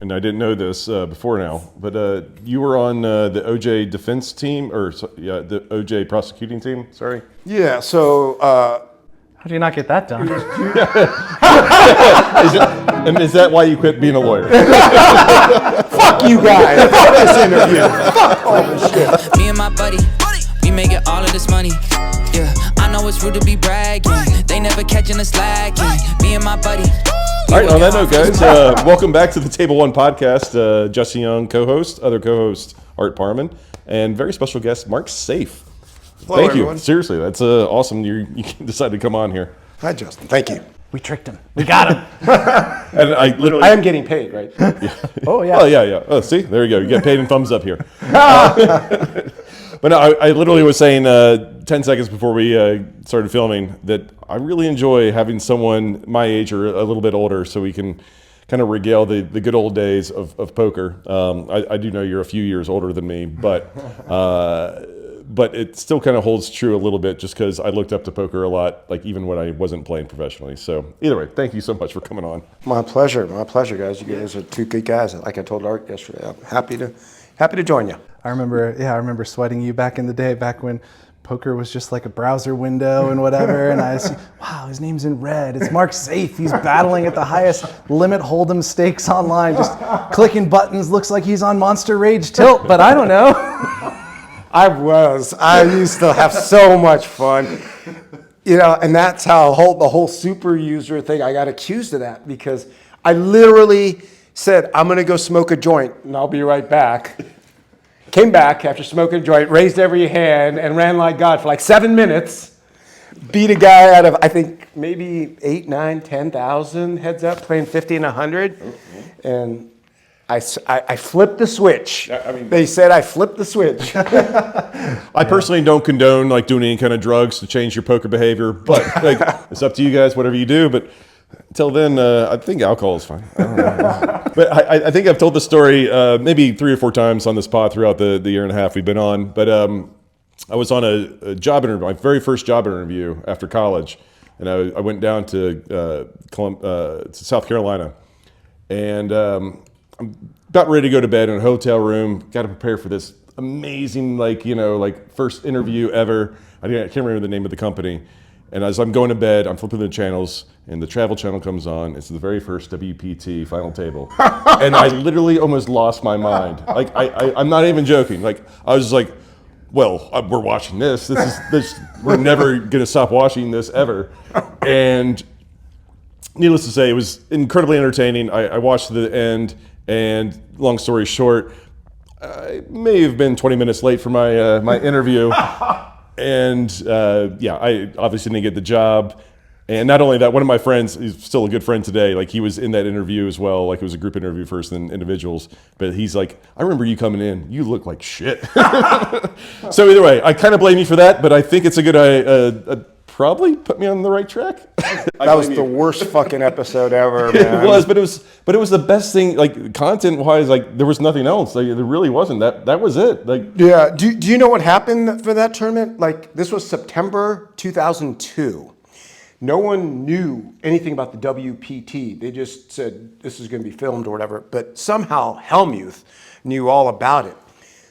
and I didn't know this before now, but you were on the OJ defense team, the OJ prosecuting team. Sorry. Yeah. So. How do you not get that done? Is that why you quit being a lawyer? Fuck you guys. Fuck this interview. Fuck all this shit. Me and my buddy, we making all of this money. Yeah, I know it's rude to be bragging. They never catching us slacking. Me and my buddy. All right, on that note, guys, welcome back to the Table One podcast. Jesse Young, co-host, other co-host Art Parman, and very special guest Mark Seif. Hello, Thank everyone. you. Seriously, that's awesome. You decided to come on here. Hi, Justin. Thank you. We tricked him. We got him. And I literally. I am getting paid, right? Oh, yeah. Oh, yeah. Oh, see, there you go. You get paid in thumbs up here. But no, I literally was saying 10 seconds before we started filming that I really enjoy having someone my age or a little bit older so we can kind of regale the good old days of poker. I do know you're a few years older than me, but it still kind of holds true a little bit just because I looked up to poker a lot, like even when I wasn't playing professionally. So either way, thank you so much for coming on. My pleasure, guys. You guys are two good guys. Like I told Art yesterday, I'm happy to join you. I remember sweating you back in the day, back when poker was just like a browser window and whatever. And I see, wow, his name's in red. It's Mark Seif. He's battling at the highest limit hold'em stakes online, just clicking buttons. Looks like he's on Monster Rage Tilt, but I don't know. I used to have so much fun. And that's how the whole super user thing, I got accused of that because I literally said, I'm going to go smoke a joint and I'll be right back. Came back after smoking a joint, raised every hand and ran like God for like 7 minutes. Beat a guy out of, I think, maybe 8, 9, 10,000 heads up, playing 50 and 100. And I flipped the switch. They said I flipped the switch. I personally don't condone like doing any kind of drugs to change your poker behavior, but like it's up to you guys, whatever you do. But until then, I think alcohol is fine. I don't know. But I think I've told the story maybe 3 or 4 times on this pod throughout the year and a half we've been on. But I was on a job interview, my very first job interview after college, and I went down to South Carolina, and I'm about ready to go to bed in a hotel room. Got to prepare for this amazing, first interview ever. I can't remember the name of the company. And as I'm going to bed, I'm flipping the channels, and the Travel Channel comes on. It's the very first WPT final table, and I literally almost lost my mind. Like I'm not even joking. Like I was just like, well, we're watching this. This we're never gonna stop watching this ever. And needless to say, it was incredibly entertaining. I watched to the end, and long story short, I may have been 20 minutes late for my my interview. And I obviously didn't get the job. And not only that, one of my friends, he's still a good friend today, like he was in that interview as well. Like it was a group interview first, then individuals. But he's like, I remember you coming in, you look like shit. So either way, I kind of blame you for that, but I think it's a good, probably put me on the right track. That was the worst fucking episode ever, man. It was, but it was the best thing, like content-wise. Like there was nothing else. Like there really wasn't. That was it. Like yeah. Do you know what happened for that tournament? Like this was September 2002. No one knew anything about the WPT. They just said this is going to be filmed or whatever. But somehow Helmuth knew all about it.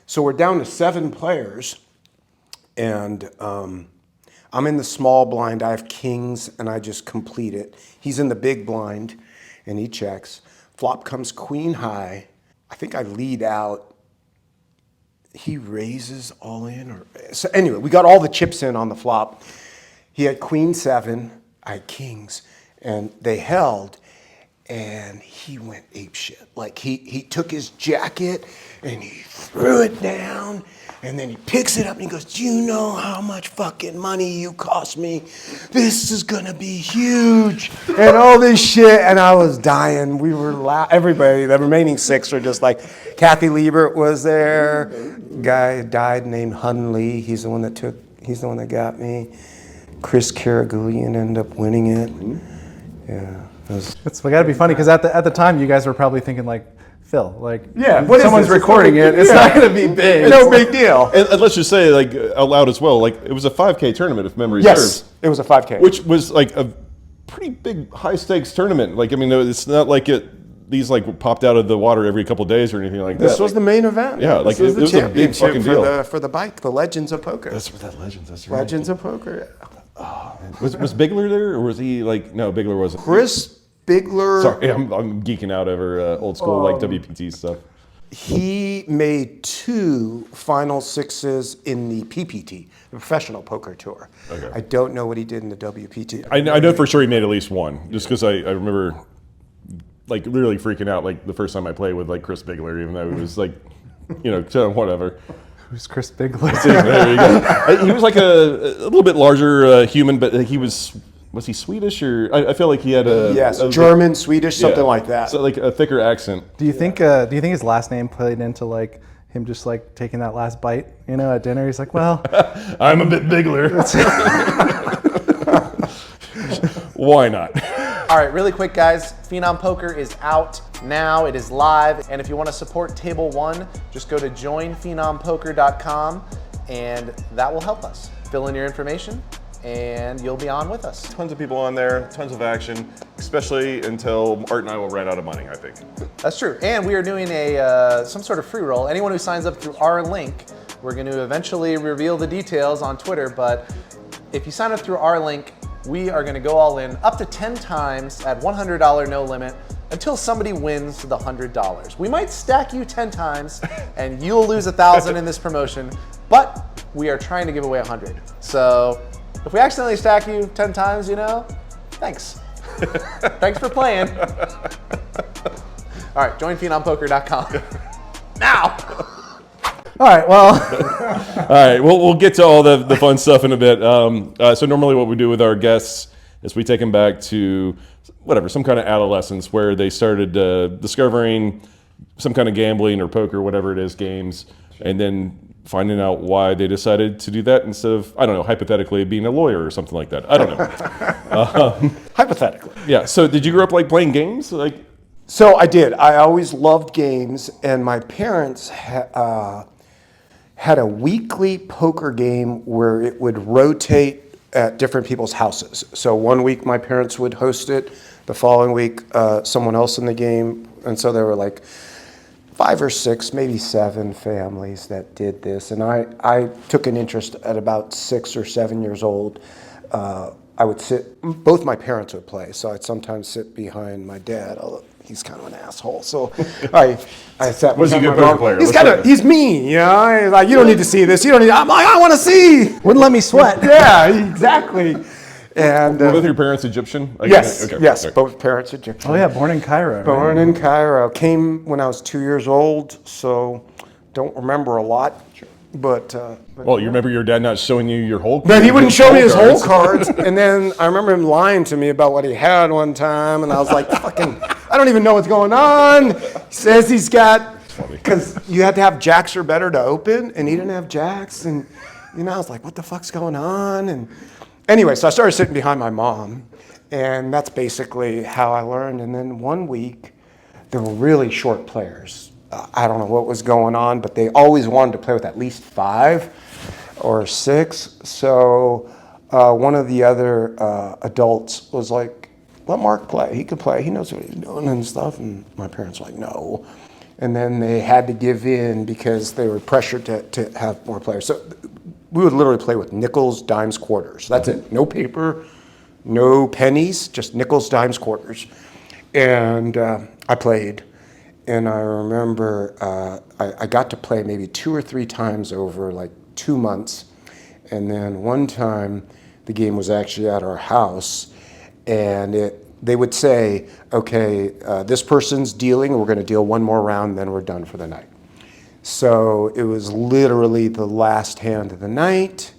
So we're down to 7 players, and I'm in the small blind. I have kings, and I just complete it. He's in the big blind, and he checks. Flop comes queen high. I think I lead out. He raises all in. So anyway, we got all the chips in on the flop. He had queen 7. I had kings, and they held. And he went apeshit. Like he took his jacket and he threw it down, and then he picks it up and he goes, "Do you know how much fucking money you cost me? This is gonna be huge," and all this shit. And I was dying. We were everybody. The remaining 6 are just like, Kathy Liebert was there. Guy died named Hun Lee. He's the one that got me. Chris Karagulian ended up winning it. Yeah. It's got to be funny because at the time you guys were probably thinking like, Phil, like someone's recording it, it's not going to be big. No big deal. And let's just say like out loud as well, like it was a 5K tournament if memory serves. Yes, it was a 5K. Which was like a pretty big high stakes tournament. Like I mean, it's not like these like popped out of the water every couple of days or anything like that. This was the main event. Yeah, like this it was was the a big fucking championship deal. for the bike, the Legends of Poker. That's what that Legends. That's right. Legends of Poker. Was Bigler there, or was he like? No, Bigler wasn't. Chris Bigler. Sorry, I'm geeking out over old school like WPT stuff. He made 2 final sixes in the PPT, the Professional Poker Tour. Okay. I don't know what he did in the WPT. I know for sure he made at least one, just because I remember like literally freaking out like the first time I played with like Chris Bigler, even though it was like, whatever. Who's Chris Bigler? There you go. He was like a little bit larger human, but he was he Swedish or I feel like he had a German, Swedish, something like that. So like a thicker accent. Do you think his last name played into like him just like taking that last bite, at dinner? He's like, well, I'm a bit Bigler. Why not? All right, really quick, guys. Phenom Poker is out now. It is live. And if you want to support Table 1, just go to joinphenompoker.com and that will help us. Fill in your information and you'll be on with us. Tons of people on there, tons of action, especially until Art and I will run out of money, I think. That's true. And we are doing some sort of free roll. Anyone who signs up through our link, we're going to eventually reveal the details on Twitter, but if you sign up through our link, we are going to go all in up to 10 times at $100 no limit until somebody wins the $100. We might stack you 10 times and you'll lose 1,000 in this promotion, but we are trying to give away 100. So if we accidentally stack you 10 times, thanks. Thanks for playing. All right, join phenompoker.com. Now. all right, well. All right, we'll get to all the fun stuff in a bit. So normally what we do with our guests is we take them back to some kind of adolescence where they started discovering some kind of gambling or poker, whatever it is, games, and then finding out why they decided to do that instead of, I don't know, hypothetically being a lawyer or something like that. I don't know. Hypothetically. Yeah, so did you grow up like playing games? So I did. I always loved games, and my parents had a weekly poker game where it would rotate at different people's houses. So one week my parents would host it, the following week someone else in the game, and so there were like 5 or 6, maybe 7 families that did this, and I took an interest at about 6 or 7 years old. I would sit, both my parents would play, so I'd sometimes sit behind my dad, although he's kind of an asshole, so I sat Was he a good poker player? He's mean, He's like, you don't need to see this, I'm like, I want to see! Wouldn't let me sweat. Yeah, exactly. And Were both your parents Egyptian? yes, Okay. yes, Okay. both parents Egyptian. Oh yeah, born in Cairo. Right? Born in Cairo. Came when I was 2 years old, so don't remember a lot. But Well, you remember your dad not showing you your whole but he wouldn't show me his whole cards. And then I remember him lying to me about what he had one time, and I was like, fucking, I don't even know what's going on. He says he's got, because you had to have jacks or better to open, and he didn't have jacks, and I was like, what the fuck's going on? And anyway, so I started sitting behind my mom, and that's basically how I learned. And then one week, there were really short players. I don't know what was going on, but they always wanted to play with at least 5 or 6. So one of the other adults was like, let Mark play. He could play. He knows what he's doing and stuff. And my parents were like, no. And then they had to give in because they were pressured to have more players. So we would literally play with nickels, dimes, quarters. That's it. No paper, no pennies, just nickels, dimes, quarters. And I played. And I remember I got to play maybe 2 or 3 times over like 2 months. And then one time the game was actually at our house, and they would say, okay, this person's dealing, we're going to deal one more round, then we're done for the night. So it was literally the last hand of the night,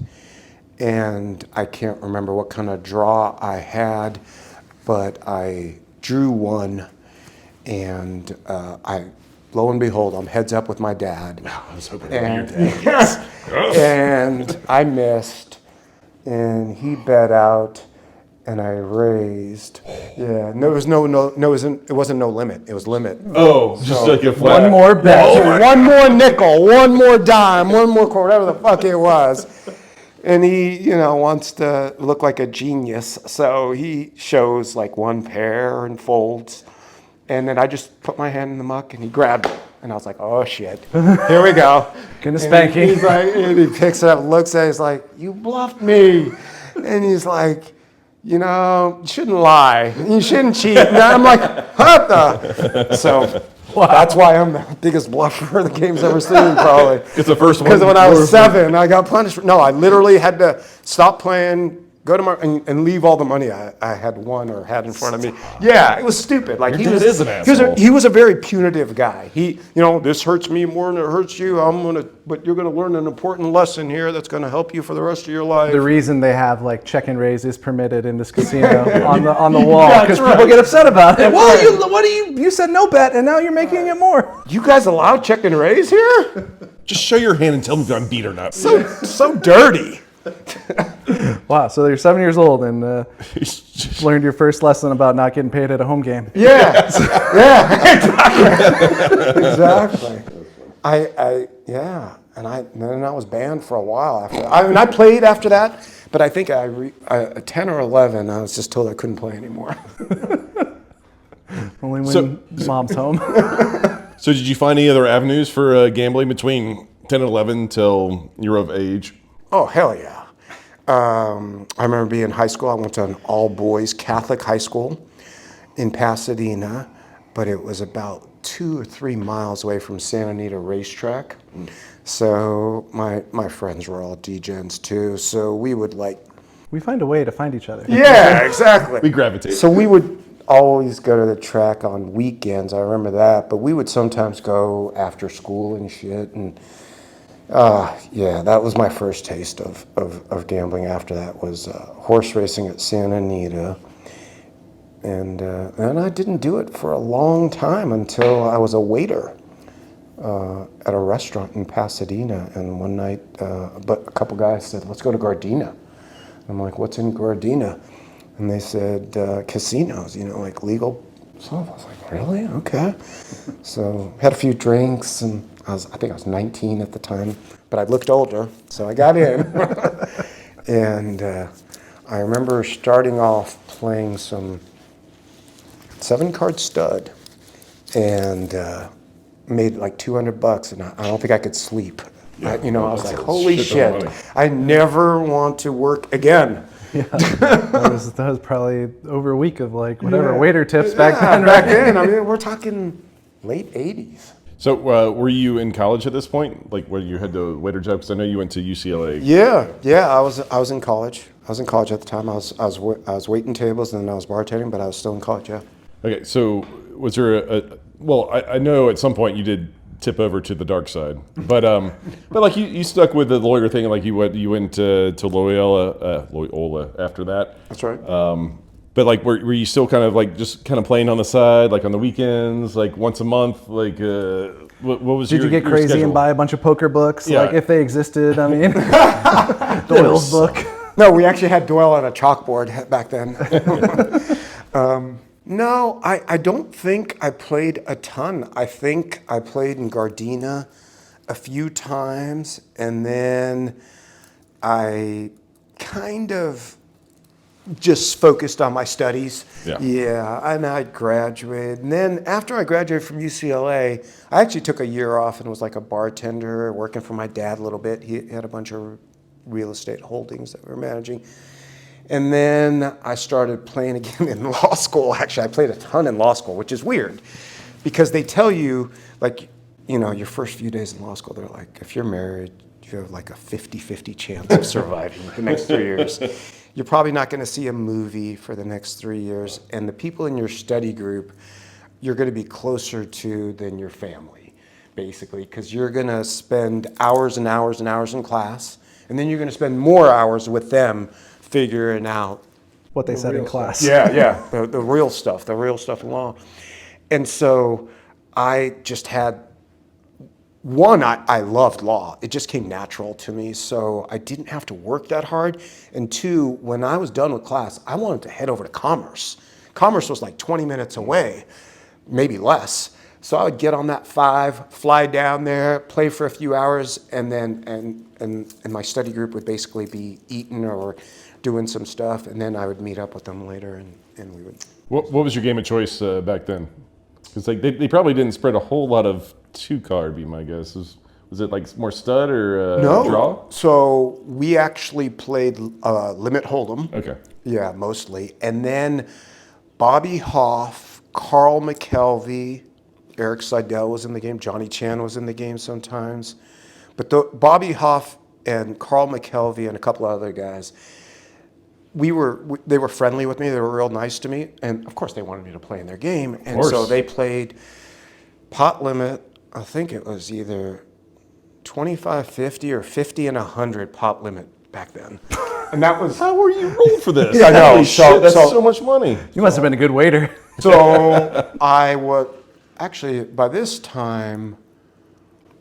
and I can't remember what kind of draw I had, but I drew one. And lo and behold, I'm heads up with my dad. I was hoping to be your dad. Yes. And I missed, and he bet out, and I raised. Yeah, no, it wasn't no limit. It was limit. Oh, just like a flat. One more bet. One more nickel, one more dime, one more quarter, whatever the fuck it was. And he, wants to look like a genius, so he shows like one pair and folds. And then I just put my hand in the muck, and he grabbed it. And I was like, oh, shit. Here we go. Getting a spanking. He's like, and he picks it up, looks at it, he's like, you bluffed me. And he's like, you know, you shouldn't lie. You shouldn't cheat. And I'm like, what the? So that's why I'm the biggest bluffer the game's ever seen, probably. It's the first one. Because when I was 7, I got punished. No, I literally had to stop playing, go to and leave all the money I had won or had in front of me. Yeah, it was stupid. Like Your dad is an asshole. He was a very punitive guy. He, you know, this hurts me more than it hurts you. But you're gonna learn an important lesson here that's gonna help you for the rest of your life. The reason they have like check and raise is permitted in this casino on the wall because people get upset about it. Well, you said no bet and now you're making it more. You guys allow check and raise here? Just show your hand and tell me if I'm beat or not. So dirty. Wow, so you're 7 years old and learned your first lesson about not getting paid at a home game. Yeah, exactly. And I was banned for a while after. I played after that, but I think at 10 or 11, I was just told I couldn't play anymore. Only when mom's home. So did you find any other avenues for gambling between 10 and 11 till you're of age? Oh, hell yeah. I remember being in high school. I went to an all-boys Catholic high school in Pasadena, but it was about 2 or 3 miles away from Santa Anita Racetrack. So my friends were all D-gens too, so we would We find a way to find each other. Yeah, exactly. We gravitate. So we would always go to the track on weekends, I remember that, but we would sometimes go after school and shit, and yeah, that was my first taste of gambling. After that was horse racing at Santa Anita. And I didn't do it for a long time until I was a waiter at a restaurant in Pasadena. And one night, but a couple guys said, let's go to Gardena. I'm like, what's in Gardena? And they said, casinos, you know, like legal. So I was like, really? Okay. So had a few drinks, and I think I was 19 at the time, but I looked older, so I got in. And I remember starting off playing some 7-card stud, and made like $200, and I don't think I could sleep. Yeah, I was like, a holy shit ton of shit! money. I never want to work again. Yeah, that was probably over a week of like whatever waiter tips back then. Back then, I mean, we're talking late 80s. So were you in college at this point? Like where you had the waiter job? Because I know you went to UCLA. Yeah, I was in college. I was in college at the time. I was waiting tables and then I was bartending, but I was still in college. Yeah. Okay, so was there well, I know at some point you did tip over to the dark side, but like you stuck with the lawyer thing, like you went to Loyola after that. That's right. But like, were you still kind of like just kind of playing on the side, like on the weekends, like once a month, like what was Did your you get your crazy schedule? and buy a bunch of poker books, Yeah. like if they existed? I mean, Doyle's book. No, we actually had Doyle on a chalkboard back then. No, I don't think I played a ton. I think I played in Gardena a few times, and then I kind of just focused on my studies. Yeah, and I graduated. And then after I graduated from UCLA, I actually took a year off and was like a bartender, working for my dad a little bit. He had a bunch of real estate holdings that we were managing. And then I started playing again in law school. Actually, I played a ton in law school, which is weird because they tell you, like, you know, your first few days in law school, they're like, if you're married, you have like a 50-50 chance of surviving the next 3 years. You're probably not going to see a movie for the next 3 years. And the people in your study group, you're going to be closer to than your family, basically, because you're going to spend hours and hours and hours in class. And then you're going to spend more hours with them figuring out What they said in class. Yeah, the real stuff in law. And so I just had, one, I loved law. It just came natural to me, so I didn't have to work that hard. And two, when I was done with class, I wanted to head over to Commerce. Commerce was like 20 minutes away, maybe less. So I would get on that 5, fly down there, play for a few hours, and then and my study group would basically be eating or doing some stuff, and then I would meet up with them later, and we would. What was your game of choice back then? Because like they probably didn't spread a whole lot of 2-card, be my guess. Was it like more stud or No. draw? So we actually played Limit Hold'em. Okay. Yeah, mostly. And then Bobby Hoff, Carl McKelvey, Eric Seidel was in the game. Johnny Chan was in the game sometimes. But Bobby Hoff and Carl McKelvey and a couple of other guys, they were friendly with me. They were real nice to me. And of course, they wanted me to play in their game. And so they played pot limit. I think it was either 25, 50, or 50 and 100 pot limit back then. And that was... How were you rolled for this? Yeah, I know. Holy shit, that's so much money. You must have been a good waiter. So I was... Actually, by this time,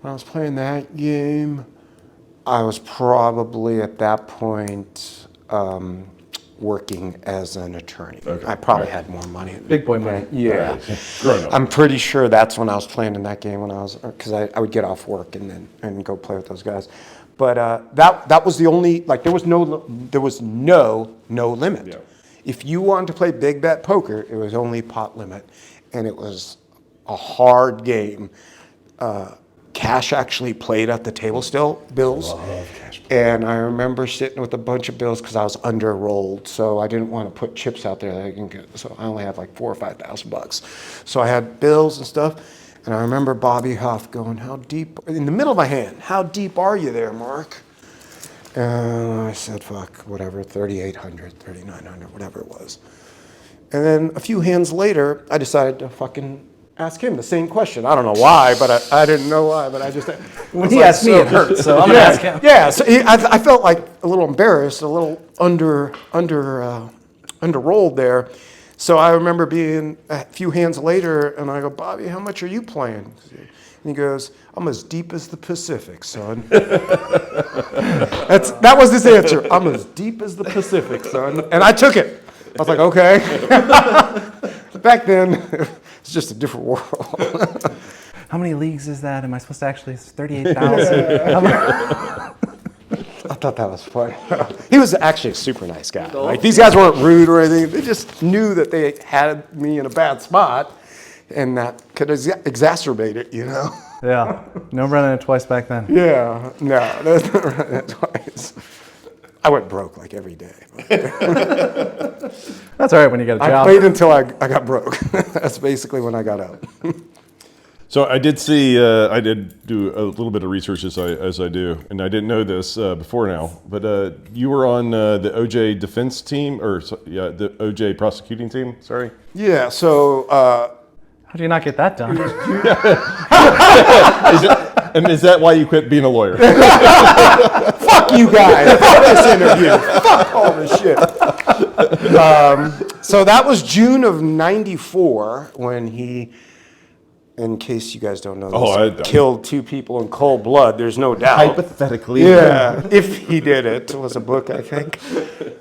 when I was playing that game, I was probably at that point working as an attorney. Okay. I probably had more money. Big boy money. Yeah. I'm pretty sure that's when I was playing in that game, because I would get off work and go play with those guys. But that was the only, like, there was no limit. Yeah. If you wanted to play big bet poker, it was only pot limit, and it was a hard game. Cash actually played at the table still, bills. Love cash. And I remember sitting with a bunch of bills because I was under-rolled, so I didn't want to put chips out there that I can get. So I only had like $4,000 or $5,000. So I had bills and stuff, and I remember Bobby Huff going, "How deep?" in the middle of my hand. "How deep are you there, Mark?" And I said, "Fuck, whatever, 3,800, 3,900, whatever it was." And then a few hands later, I decided to fucking ask him the same question. I don't know why, but I didn't know why, but I just... When he asked me, it hurts, so I'm going to ask him. Yeah, so I felt like a little embarrassed, a little under-rolled there. So I remember being a few hands later, and I go, "Bobby, how much are you playing?" And he goes, "I'm as deep as the Pacific, son." That was his answer. "I'm as deep as the Pacific, son." And I took it. I was like, okay. Back then, it's just a different world. How many leagues is that? Am I supposed to actually... 38,000? I thought that was funny. He was actually a super nice guy. Like, these guys weren't rude or anything. They just knew that they had me in a bad spot, and that could exacerbate it, you know? Yeah. No running it twice back then. Yeah, no, that's not running it twice. I went broke like every day. That's all right when you get a I job. played until I got broke. That's basically when I got out. So I did see, I did do a little bit of research as I do, and I didn't know this before now, but you were on the OJ defense team, the OJ prosecuting team, sorry? Yeah, so... How do you not get that done? Is that why you quit being a lawyer? Fuck you guys. Fuck this interview. Fuck all this shit. So that was June of '94 when he, in case you guys don't know this, killed 2 people in cold blood. There's no doubt. Hypothetically. Yeah, if he did it. It was a book, I think.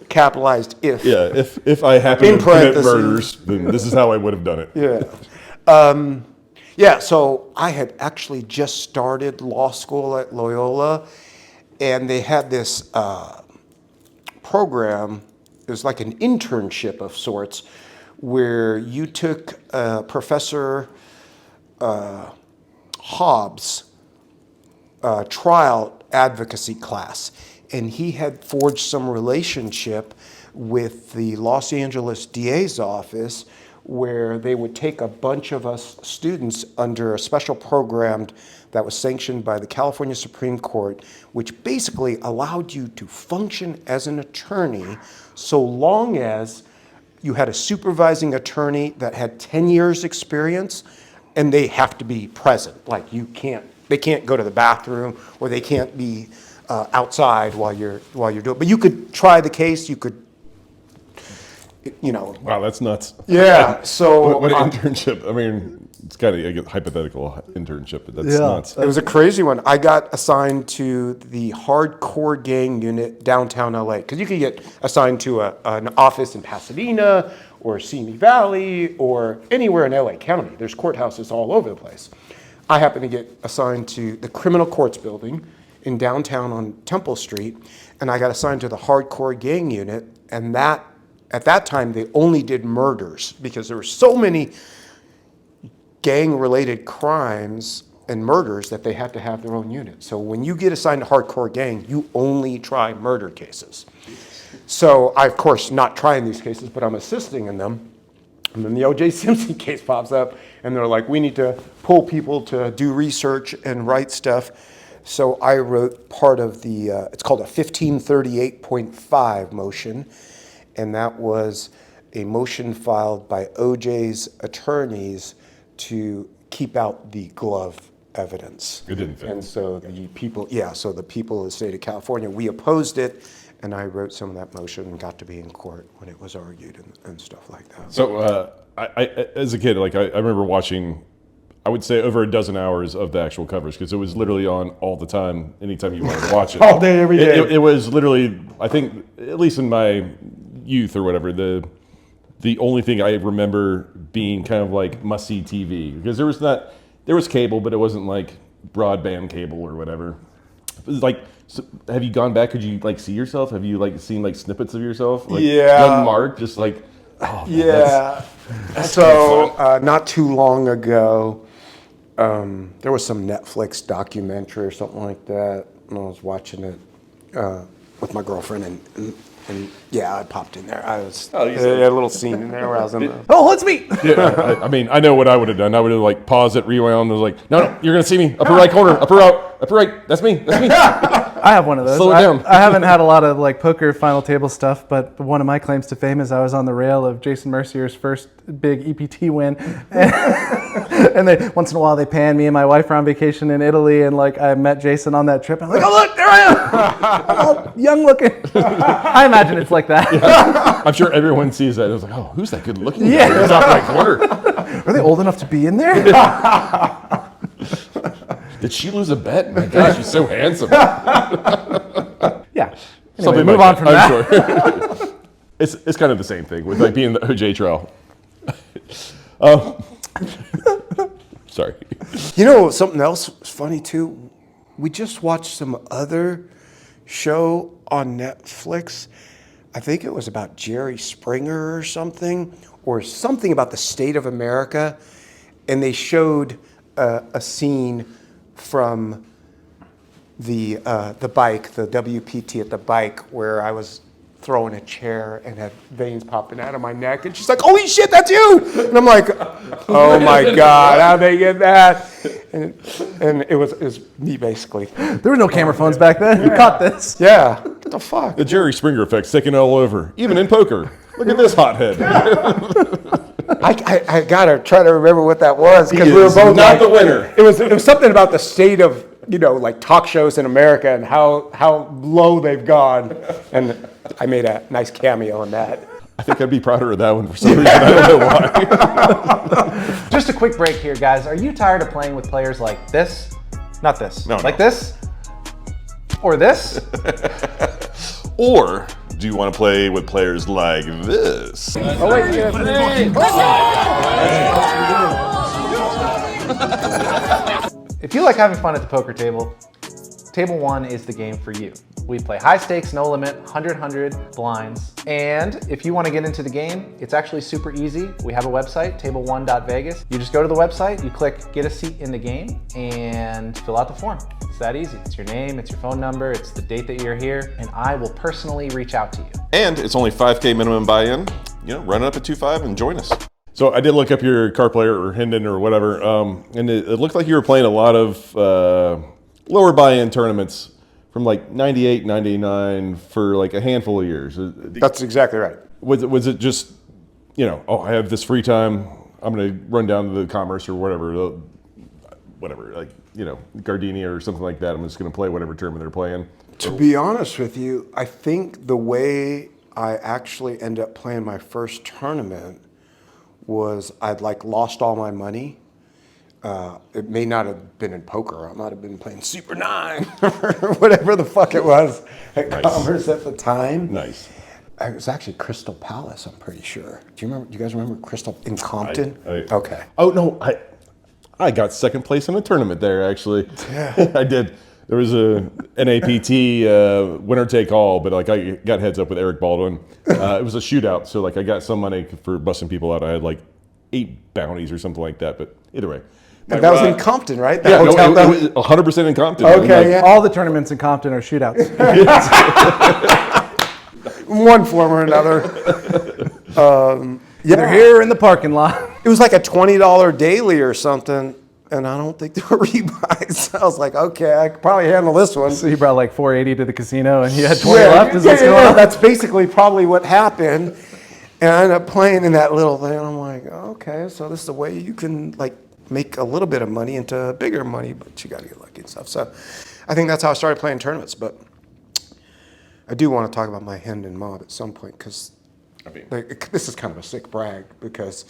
Capitalized if. Yeah, if I happen In to commit parentheses. murders, then this is how I would have done it. Yeah. So I had actually just started law school at Loyola, and they had this program. It was like an internship of sorts, where you took Professor Hobbs' trial advocacy class, and he had forged some relationship with the Los Angeles DA's office, where they would take a bunch of us students under a special program that was sanctioned by the California Supreme Court, which basically allowed you to function as an attorney so long as you had a supervising attorney that had 10 years experience, and they have to be present. Like, they can't go to the bathroom, or they can't be outside while you're doing it. But you could try the case, you could, Wow, that's nuts. Yeah, so... What an internship. I mean, it's kind of a hypothetical internship, but that's nuts. It was a crazy one. I got assigned to the hardcore gang unit downtown LA, because you could get assigned to an office in Pasadena or Simi Valley or anywhere in LA County. There's courthouses all over the place. I happened to get assigned to the criminal courts building in downtown on Temple Street, and I got assigned to the hardcore gang unit, and at that time, they only did murders because there were so many gang-related crimes and murders that they had to have their own unit. So when you get assigned a hardcore gang, you only try murder cases. So I, of course, not trying these cases, but I'm assisting in them. And then the O.J. Simpson case pops up, and they're like, we need to pull people to do research and write stuff. So I wrote part of the, it's called a 1538.5 motion, and that was a motion filed by O.J.'s attorneys to keep out the glove evidence. It didn't fit. And so the people, so the people of the state of California, we opposed it, and I wrote some of that motion and got to be in court when it was argued and stuff like that. So I as a kid, like I remember watching, I would say over a dozen hours of the actual coverage because it was literally on all the time, anytime you wanted to watch it. All day, every day. It was literally, I think, at least in my youth or whatever, the only thing I remember being kind of like must-see TV because there was cable, but it wasn't like broadband cable or whatever. It was like, so have you gone back? Could you like see yourself? Have you like seen like snippets of yourself? Like, yeah. Unmarked, just like, oh, man, yeah. that's So not too long ago, there was some Netflix documentary or something like that, and I was watching it with my girlfriend, and yeah, I popped in there. I was you had a little scene in there where I was in the. Oh, let's meet. Yeah, I mean, I know what I would have done. I would have like paused it, rewound, and was like, no, you're gonna see me, upper right corner, upper right, that's me. I have one of those. Slow it down. I haven't had a lot of like poker final table stuff, but one of my claims to fame is I was on the rail of Jason Mercier's first big EPT win, and they once in a while they pan me and my wife are on vacation in Italy, and like I met Jason on that trip. And I'm like, oh look, there I am, I'm all young looking. I imagine it's like that. Yeah. I'm sure everyone sees that. It's like, oh, who's that good looking guy? Yeah. It's top right corner. Are they old enough to be in there? Did she lose a bet? My gosh, she's so handsome. Yeah. Anyway, Something move like on from that. that. I'm sure. It's kind of the same thing with like being the OJ trial. Sorry. You know, something else was funny too. We just watched some other show on Netflix. I think it was about Jerry Springer or something about the state of America, and they showed a scene from the bike, the WPT at the bike, where I was throwing a chair and had veins popping out of my neck, and she's like, "Holy shit, that's you!" And I'm like, "Oh my god, how'd they get that?" And it was me basically. There were no camera phones back then. You caught this. Yeah. What the fuck? The Jerry Springer effect's taken all over, even in poker. Look at this hothead. I gotta try to remember what that was because we were both not the winner. It was something about the state of like talk shows in America and how low they've gone, and I made a nice cameo in that. I think I'd be prouder of that one for some reason. I don't know why. Just a quick break here, guys. Are you tired of playing with players like this? Not this. No. Like this? Or this? Or do you want to play with players like this? Oh, wait. If you like having fun at the poker table, Table 1 is the game for you. We play high stakes, no limit, 100 blinds. And if you want to get into the game, it's actually super easy. We have a website, table1.vegas. You just go to the website, you click get a seat in the game, and fill out the form. It's that easy. It's your name, it's your phone number, it's the date that you're here, and I will personally reach out to you. And it's only $5K minimum buy-in. Run it up at 2.5 and join us. So I did look up your card player or Hendon or whatever, and it looked like you were playing a lot of lower buy-in tournaments from like 98, 99 for like a handful of years. That's exactly right. Was it just, I have this free time, I'm going to run down to the Commerce or whatever, like, Gardenia or something like that. I'm just going to play whatever tournament they're playing. To be honest with you, I think the way I actually ended up playing my first tournament was I'd like lost all my money. It may not have been in poker. I might have been playing Super 9 or whatever the fuck it was at Commerce at the time. Nice. It was actually Crystal Palace, I'm pretty sure. Do you guys remember Crystal in Compton? Okay. Oh, no, I got second place in a tournament there, actually. Yeah. I did. There was a NAPT winner take all, but like I got heads up with Eric Baldwin. It was a shootout, so like I got some money for busting people out. I had like 8 bounties or something like that. But either way. But that was in Compton, right? That Yeah, no, hotel it was 100% in Compton. Okay, yeah. All the tournaments in Compton are shootouts. One form or another. They're here in the parking lot. It was like a $20 daily or something, and I don't think there were rebuys. I was like, okay, I could probably handle this one. So you brought like 480 to the casino and you had 20 left? Is what's going on? That's basically probably what happened. And I ended up playing in that little thing. I'm like, okay, so this is the way you can like make a little bit of money into bigger money, but you got to get lucky and stuff. So I think that's how I started playing tournaments. But I do want to talk about my Hendon mob at some point because this is kind of a sick brag because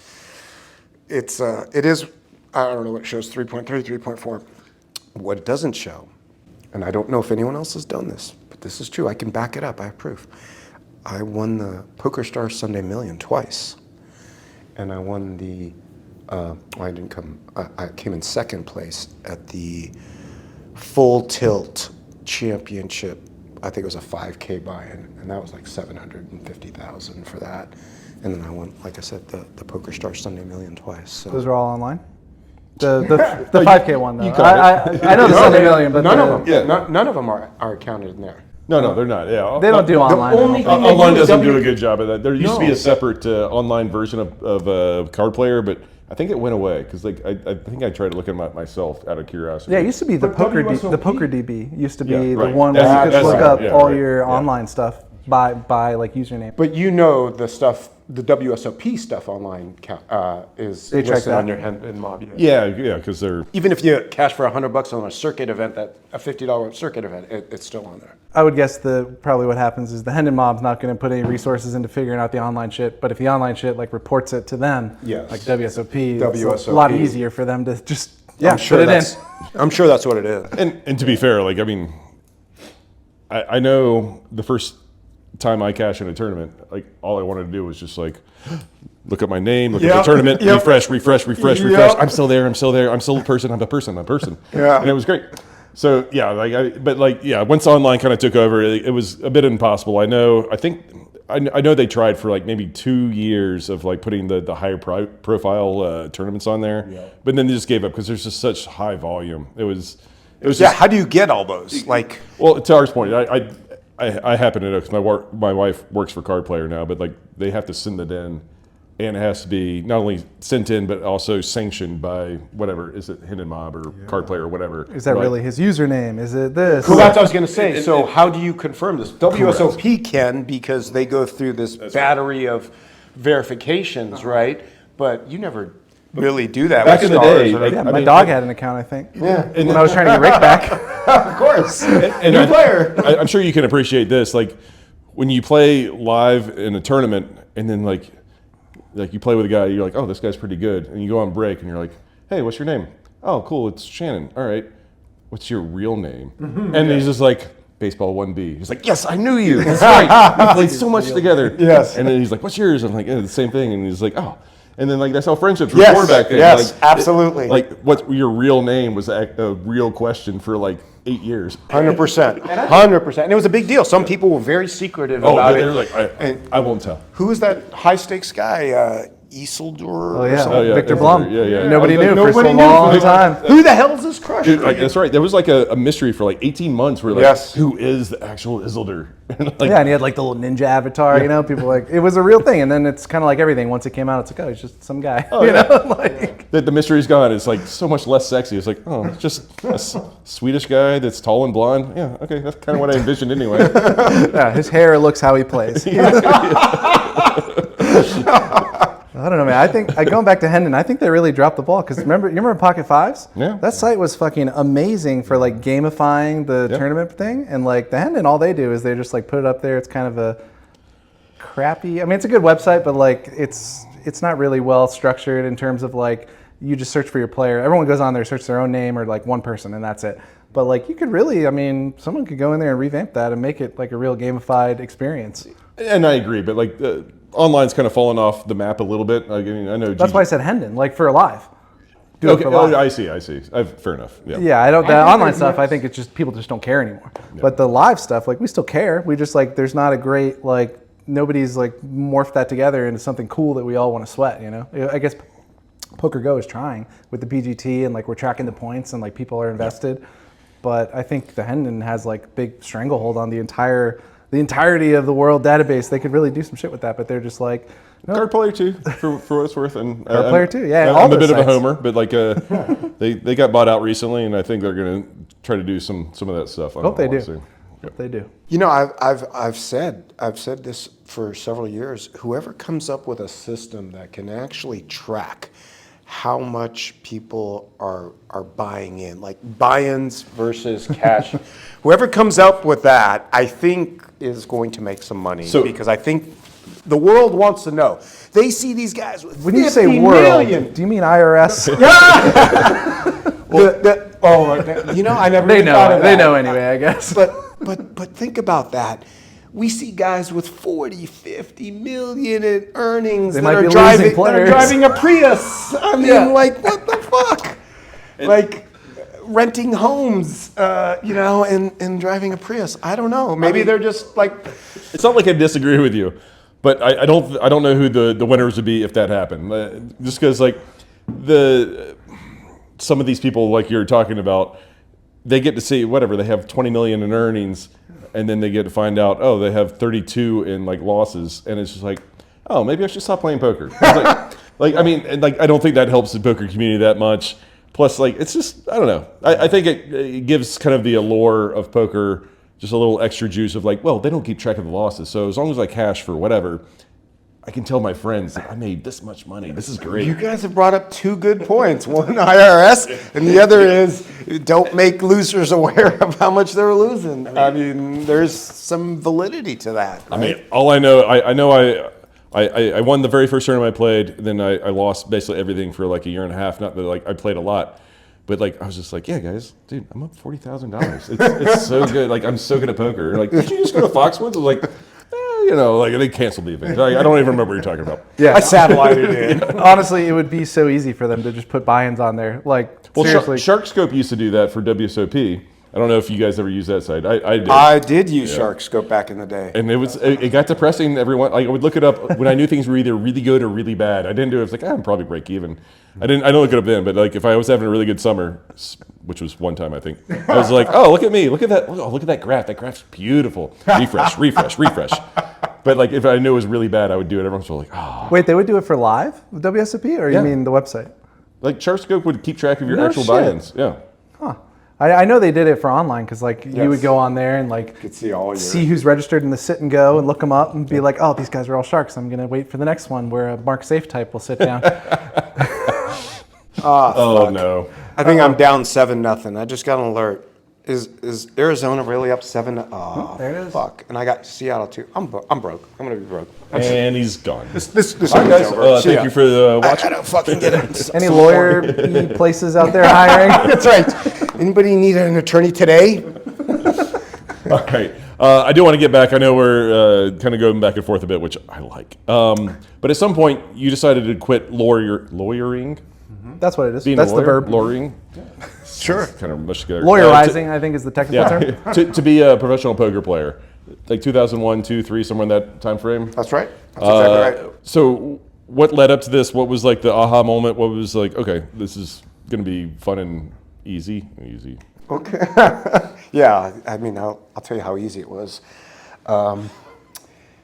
it is, I don't know what it shows, 3.3, 3.4. What it doesn't show, and I don't know if anyone else has done this, but this is true. I can back it up. I have proof. I won the Poker Star Sunday Million twice, and I won the. I came in second place at the Full Tilt Championship. I think it was a 5K buy-in, and that was like $750,000 for that. And then I won, like I said, the Poker Star Sunday Million twice. So. Those are all online? The 5K one, though. I know the Sunday Million, but none of them. Yeah, none of them are counted in there. No, they're not. Yeah, they don't do online. Online doesn't do a good job of that. There used to be a separate online version of Card Player, but I think it went away because like I think I tried to look at it myself out of curiosity. Yeah, it used to be the Poker DB used to be the right. one where you could look up all your Yeah. online stuff by like username. But you know the stuff, the WSOP stuff online is They check listed that. on your Hendon mob. Yeah, because they're. Even if you cash for $100 on a circuit event, a $50 circuit event, it's still on there. I would guess probably what happens is the Hendon mob's not going to put any resources into figuring out the online shit, but if the online shit like reports it to them, Yes. like WSOP, it's WSOP. a lot easier for them to just I'm sure put it in. I'm sure that's what it is. And to be fair, like I mean, I know the first time I cashed in a tournament, like all I wanted to do was just like look at my name, look at the tournament, refresh. I'm still there. I'm still a person. I'm a person. Yeah. And it was great. So yeah, once online kind of took over, it was a bit impossible. I know they tried for like maybe 2 years of like putting the higher profile tournaments on there, but then they just gave up because there's just such high volume. It was just, How do you get all those? Like, well, to R's point, I happen to know because my wife works for Card Player now, but like they have to send it in, and it has to be not only sent in but also sanctioned by whatever, is it Hendon Mob or Card Player or whatever. Is that really his username? Is it this? well, that's what I was going to say. So how do you confirm this? WSOP can because they go through this battery of verifications, right? But you never really do that. Back with in the stars, day, right? Yeah, my dog had an account, I think. Yeah. When I was trying to get Rick back. Of course. And New player. I'm sure you can appreciate this. Like when you play live in a tournament, and then like you play with a guy, you're like, oh, this guy's pretty good, and you go on break, and you're like, hey, what's your name? Oh, cool, it's Shannon. All right, what's your real name? And he's just like, baseball 1B. He's like, yes, I knew you. That's right. We played so much together. Yes. And then he's like, what's yours? I'm like, the same thing. And he's like, oh. And then like that's how friendships were formed back then. Yes, like, absolutely. Like what your real name was a real question for like 8 years. 100%. 100%. And it was a big deal. Some people were very secretive about it. They're like, I won't tell. Who was that high stakes guy? Isildur? Oh, yeah. Oh, yeah. Victor Blum. Yeah. Nobody knew for Nobody so knew. long time. Who the hell is this crush? Dude, like, that's right. There was like a mystery for like 18 months where like, who is the actual Isildur? Yeah, and he had like the little ninja avatar, you know, people like, it was a real thing. And then it's kind of like everything. Once it came out, it's like, oh, he's just some guy, you know? Like, The mystery's gone. It's like so much less sexy. It's like, oh, it's just a Swedish guy that's tall and blonde. Yeah, okay, that's kind of what I envisioned anyway. yeah, his hair looks how he plays. I don't know, man. I think going back to Hendon, I think they really dropped the ball because you remember Pocket Fives? Yeah. That site was fucking amazing for like gamifying the tournament thing, and like the Hendon, all they do is they just like put it up there. It's kind of a crappy. I mean, it's a good website, but like it's not really well structured in terms of like you just search for your player. Everyone goes on there, search their own name or like one person, and that's it. But like you could really, I mean, someone could go in there and revamp that and make it like a real gamified experience. And I agree, but like online's kind of fallen off the map a little bit. Like, I mean, I know. That's why I said Hendon, like for a live. Do Okay, it for live. I see. Fair enough. Yeah. Yeah, I don't. The online stuff, I think it's just people just don't care anymore. Yeah. But the live stuff, like we still care. We just like there's not a great like nobody's like morphed that together into something cool that we all want to sweat. You know, I guess Poker Go is trying with the PGT, and like we're tracking the points, and like people are invested. But I think the Hendon has like big stranglehold on the entirety of the world database. They could really do some shit with that, but they're just like, no. Card player too, for what it's worth, and Card player too, yeah. I'm a bit of a homer, but like they got bought out recently, and I think they're going to try to do some of that stuff. Hope they do. Hope they do. You know, I've said this for several years. Whoever comes up with a system that can actually track how much people are buying in, like buy-ins versus cash, whoever comes up with that, I think is going to make some money, because I think the world wants to know. They see these guys with When you 50 say world, million. do you mean IRS? You know, I never They even know. thought of They that. know anyway, I guess. But think about that. We see guys with 40, 50 million in earnings They that might are be driving, losing that are players. driving a Prius. I mean, Yeah. like, what the fuck? Like, renting homes, you know, and driving a Prius. I don't know. Maybe they're just like... It's not like I disagree with you, but I don't know who the winners would be if that happened. Just because like some of these people like you're talking about, they get to see whatever, they have 20 million in earnings, and then they get to find out, oh, they have 32 in like losses, and it's just like, oh, maybe I should stop playing poker. It's like I mean, and, like I don't think that helps the poker community that much. Plus, like it's just I don't know. I think it gives kind of the allure of poker just a little extra juice of like, well, they don't keep track of the losses, so as long as I cash for whatever, I can tell my friends that I made this much money. This is great. You guys have brought up two good points. One, IRS, and the other is don't make losers aware of how much they're losing. I mean, there's some validity to that. I Right? mean, all I know, I won the very first tournament I played. Then I lost basically everything for like a year and a half. Not that like I played a lot, but like I was just like, yeah, guys, dude, I'm up $40,000. It's so good. Like I'm so good at poker. Like, did you just go to Foxwoods? I was like, you know, like they canceled the event. Like, I don't even remember what you're talking about. Yeah. I satellited in. Honestly, it would be so easy for them to just put buy-ins on there. Like, Well, seriously. SharkScope used to do that for WSOP. I don't know if you guys ever used that site. I did. I did use SharkScope back in the day. And it got depressing. Everyone, like, I would look it up when I knew things were either really good or really bad. I didn't do it. I was like, I'm probably break even. I don't look it up then, but like if I was having a really good summer, which was one time I think, I was like, oh, look at me, look at that, oh, look at that graph. That graph's beautiful. Refresh. But like if I knew it was really bad, I would do it. Everyone's like, oh. Wait, they would do it for live with WSOP, or Yeah. you mean the website? Like SharkScope would keep track of your No actual shit. buy-ins. Yeah. Huh. I know they did it for online because like you would Yes. go on there and like could see all your... see who's registered in the sit and go and look them up and be like, oh, these guys are all sharks. I'm gonna wait for the next one where a Mark Seif type will sit down. Oh no. I think I'm down 7-0. I just got an alert. Is Arizona really up 7? Oh, there it is. Fuck. And I got Seattle too. I'm broke. I'm going to be broke. And he's gone. This All right, one's guys. over. See Thank ya. you for the watching. I don't fucking get it. Any lawyer places out there hiring? That's right. Anybody need an attorney today? All right. I do want to get back. I know we're kind of going back and forth a bit, which I like. But at some point, you decided to quit lawyering. That's what it is. Being That's a the lawyer, verb. lawyering. Sure. Kind of mushed together. Lawyerizing, I think, is the technical term. To be a professional poker player, like 2001, 2, 3, somewhere in that time frame. That's right. That's exactly right. So what led up to this? What was like the aha moment? What was like, okay, this is going to be fun and easy? Okay. Yeah, I mean, I'll tell you how easy it was.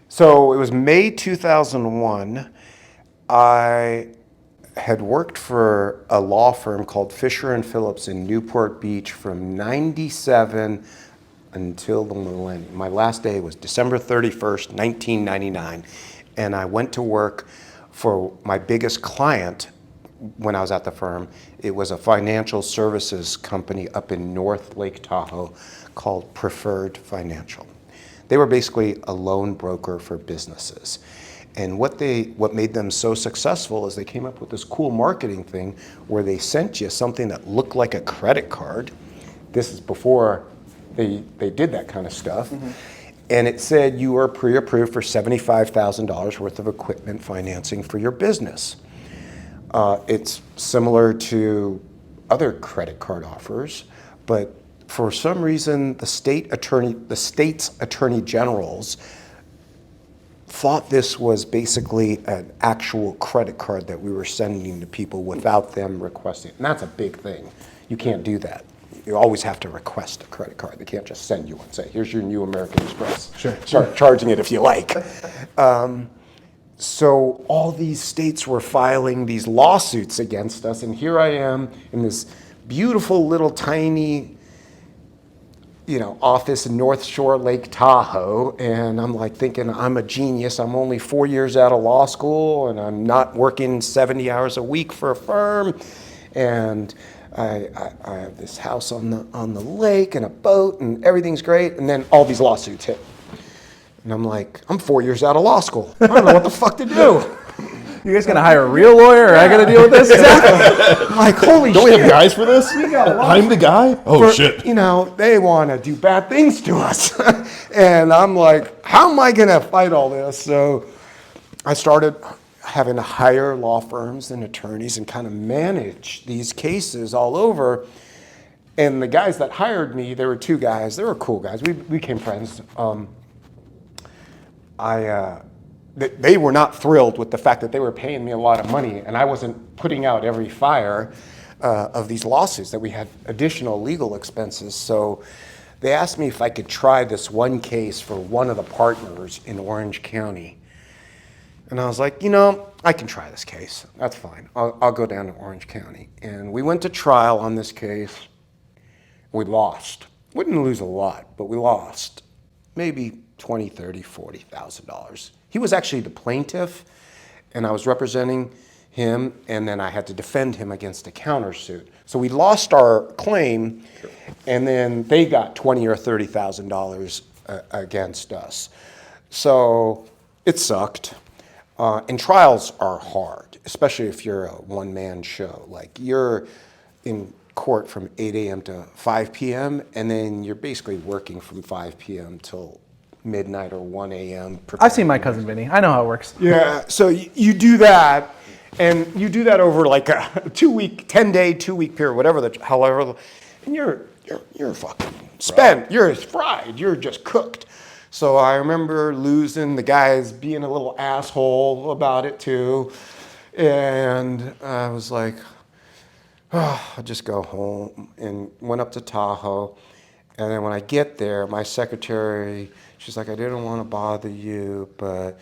So it was May 2001. I had worked for a law firm called Fisher and Phillips in Newport Beach from 97 until the millennium. My last day was December 31st, 1999. And I went to work for my biggest client when I was at the firm. It was a financial services company up in North Lake Tahoe called Preferred Financial. They were basically a loan broker for businesses. And what made them so successful is they came up with this cool marketing thing where they sent you something that looked like a credit card. This is before they did that kind of stuff. Mm-hmm. And it said you are pre-approved for $75,000 worth of equipment financing for your business. It's similar to other credit card offers, but for some reason the state's attorney generals thought this was basically an actual credit card that we were sending to people without them requesting it. And that's a big thing. You can't do that. You always have to request a credit card. They can't just send you one. Say, here's your new American Express. Sure. Start charging it if you like. So all these states were filing these lawsuits against us, and here I am in this beautiful little tiny, office in North Shore, Lake Tahoe, and I'm like thinking I'm a genius. I'm only 4 years out of law school, and I'm not working 70 hours a week for a firm, and I have this house on the lake and a boat, and everything's great, and then all these lawsuits hit. And I'm like, I'm 4 years out of law school. I don't know what the fuck to do. You guys gonna hire a real lawyer, or I gotta deal with this? Exactly. I'm like, holy Don't shit. we have guys for this? I'm the guy? Oh, shit. They want to do bad things to us. And I'm like, how am I going to fight all this? So I started having to hire law firms and attorneys and kind of manage these cases all over. And the guys that hired me, there were two guys. They were cool guys. We became friends. They were not thrilled with the fact that they were paying me a lot of money and I wasn't putting out every fire of these lawsuits, that we had additional legal expenses. So they asked me if I could try this one case for one of the partners in Orange County. And I was like, I can try this case. That's fine. I'll go down to Orange County. And we went to trial on this case. We lost. We didn't lose a lot, but we lost. Maybe $20,000, $30,000, $40,000. He was actually the plaintiff, and I was representing him, and then I had to defend him against a countersuit. So we lost our claim, and then they got $20,000 or $30,000 against us. So it sucked. And trials are hard, especially if you're a one-man show. Like, you're in court from 8 a.m. to 5 p.m., and then you're basically working from 5 p.m. till midnight or 1 a.m. I've seen My Cousin Vinny. I know how it works. Yeah, so you do that, and you do that over like a 2-week, 10-day, 2-week period, however, and you're fucking spent. You're fried. You're just cooked. So I remember losing, the guys being a little asshole about it too, and I was like, I'll just go home, and went up to Tahoe. And then when I get there, my secretary, she's like, I didn't want to bother you, but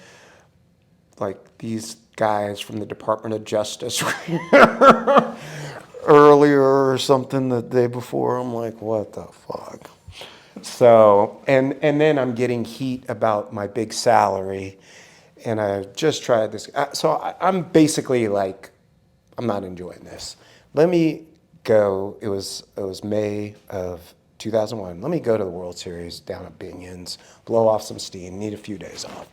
like these guys from the Department of Justice were here earlier or something the day before. I'm like, what the fuck? So, and then I'm getting heat about my big salary, and I just tried this. So I'm basically like, I'm not enjoying this. Let me go. It was May of 2001. Let me go to the World Series down at Binion's, blow off some steam, need a few days off.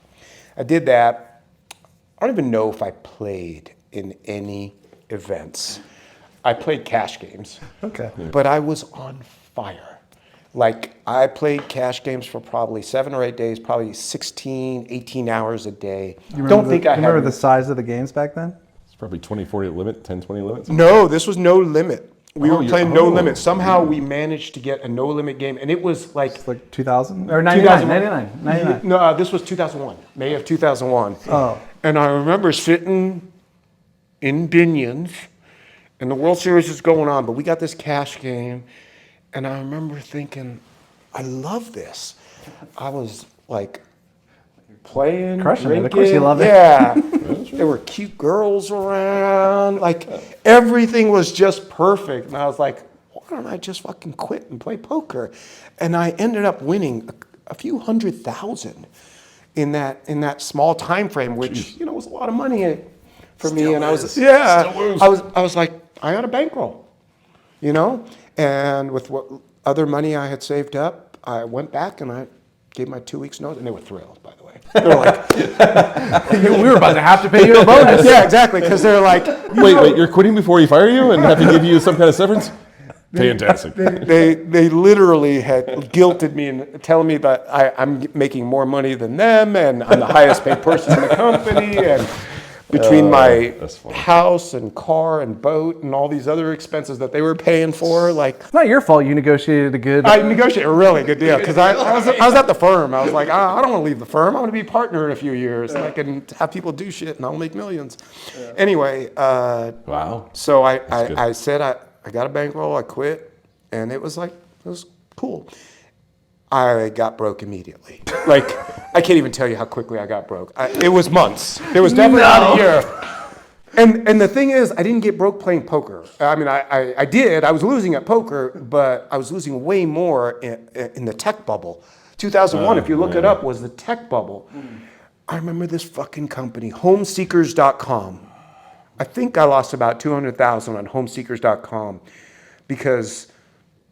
I did that. I don't even know if I played in any events. I played cash games. Okay. But I was on fire. Like, I played cash games for probably 7 or 8 days, probably 16, 18 hours a day. You remember the size of the games back then? It's probably 20-40 limit, 10-20 limits. No, this was no limit. We were playing no oh. limit. Somehow we managed to get a no limit game, and it was like It's like 2000 or 99. 99. No, this was 2001, May of 2001. Oh. And I remember sitting in Binion's, and the World Series is going on, but we got this cash game, and I remember thinking, I love this. I was like playing, Crushing drinking. it. Of course you love it. Yeah. There were cute girls around. Like, everything was just perfect. And I was like, why don't I just fucking quit and play poker? And I ended up winning a few $100,000 in that small time frame, which was a lot of money for me. And I was I was like, I got a bankroll, and with what other money I had saved up, I went back and I gave my 2 weeks notice, and they were thrilled, by the way. They're like, We were about to have to pay you a bonus. yeah, exactly, because they're like, Wait, you're quitting before we fire you and have to give you some kind of severance? Fantastic. they literally had guilted me and telling me that I'm making more money than them, and I'm the highest paid person in the company, and between my that's funny. house and car and boat and all these other expenses that they were paying for, like It's not your fault you negotiated a good... I negotiated a really good deal because I was at the firm. I was like, I don't want to leave the firm. I want to be a partner in a few years. And I can have people do shit and I'll make millions. Anyway, Wow. so I said I got a bankroll. I quit, and it was cool. I got broke immediately. Like, I can't even tell you how quickly I got broke. It was months. It was definitely not a year. And the thing is, I didn't get broke playing poker. I mean, I did. I was losing at poker, but I was losing way more in the tech bubble. 2001, if you look it up, was the tech bubble. I remember this fucking company, homeseekers.com. I think I lost about $200,000 on homeseekers.com because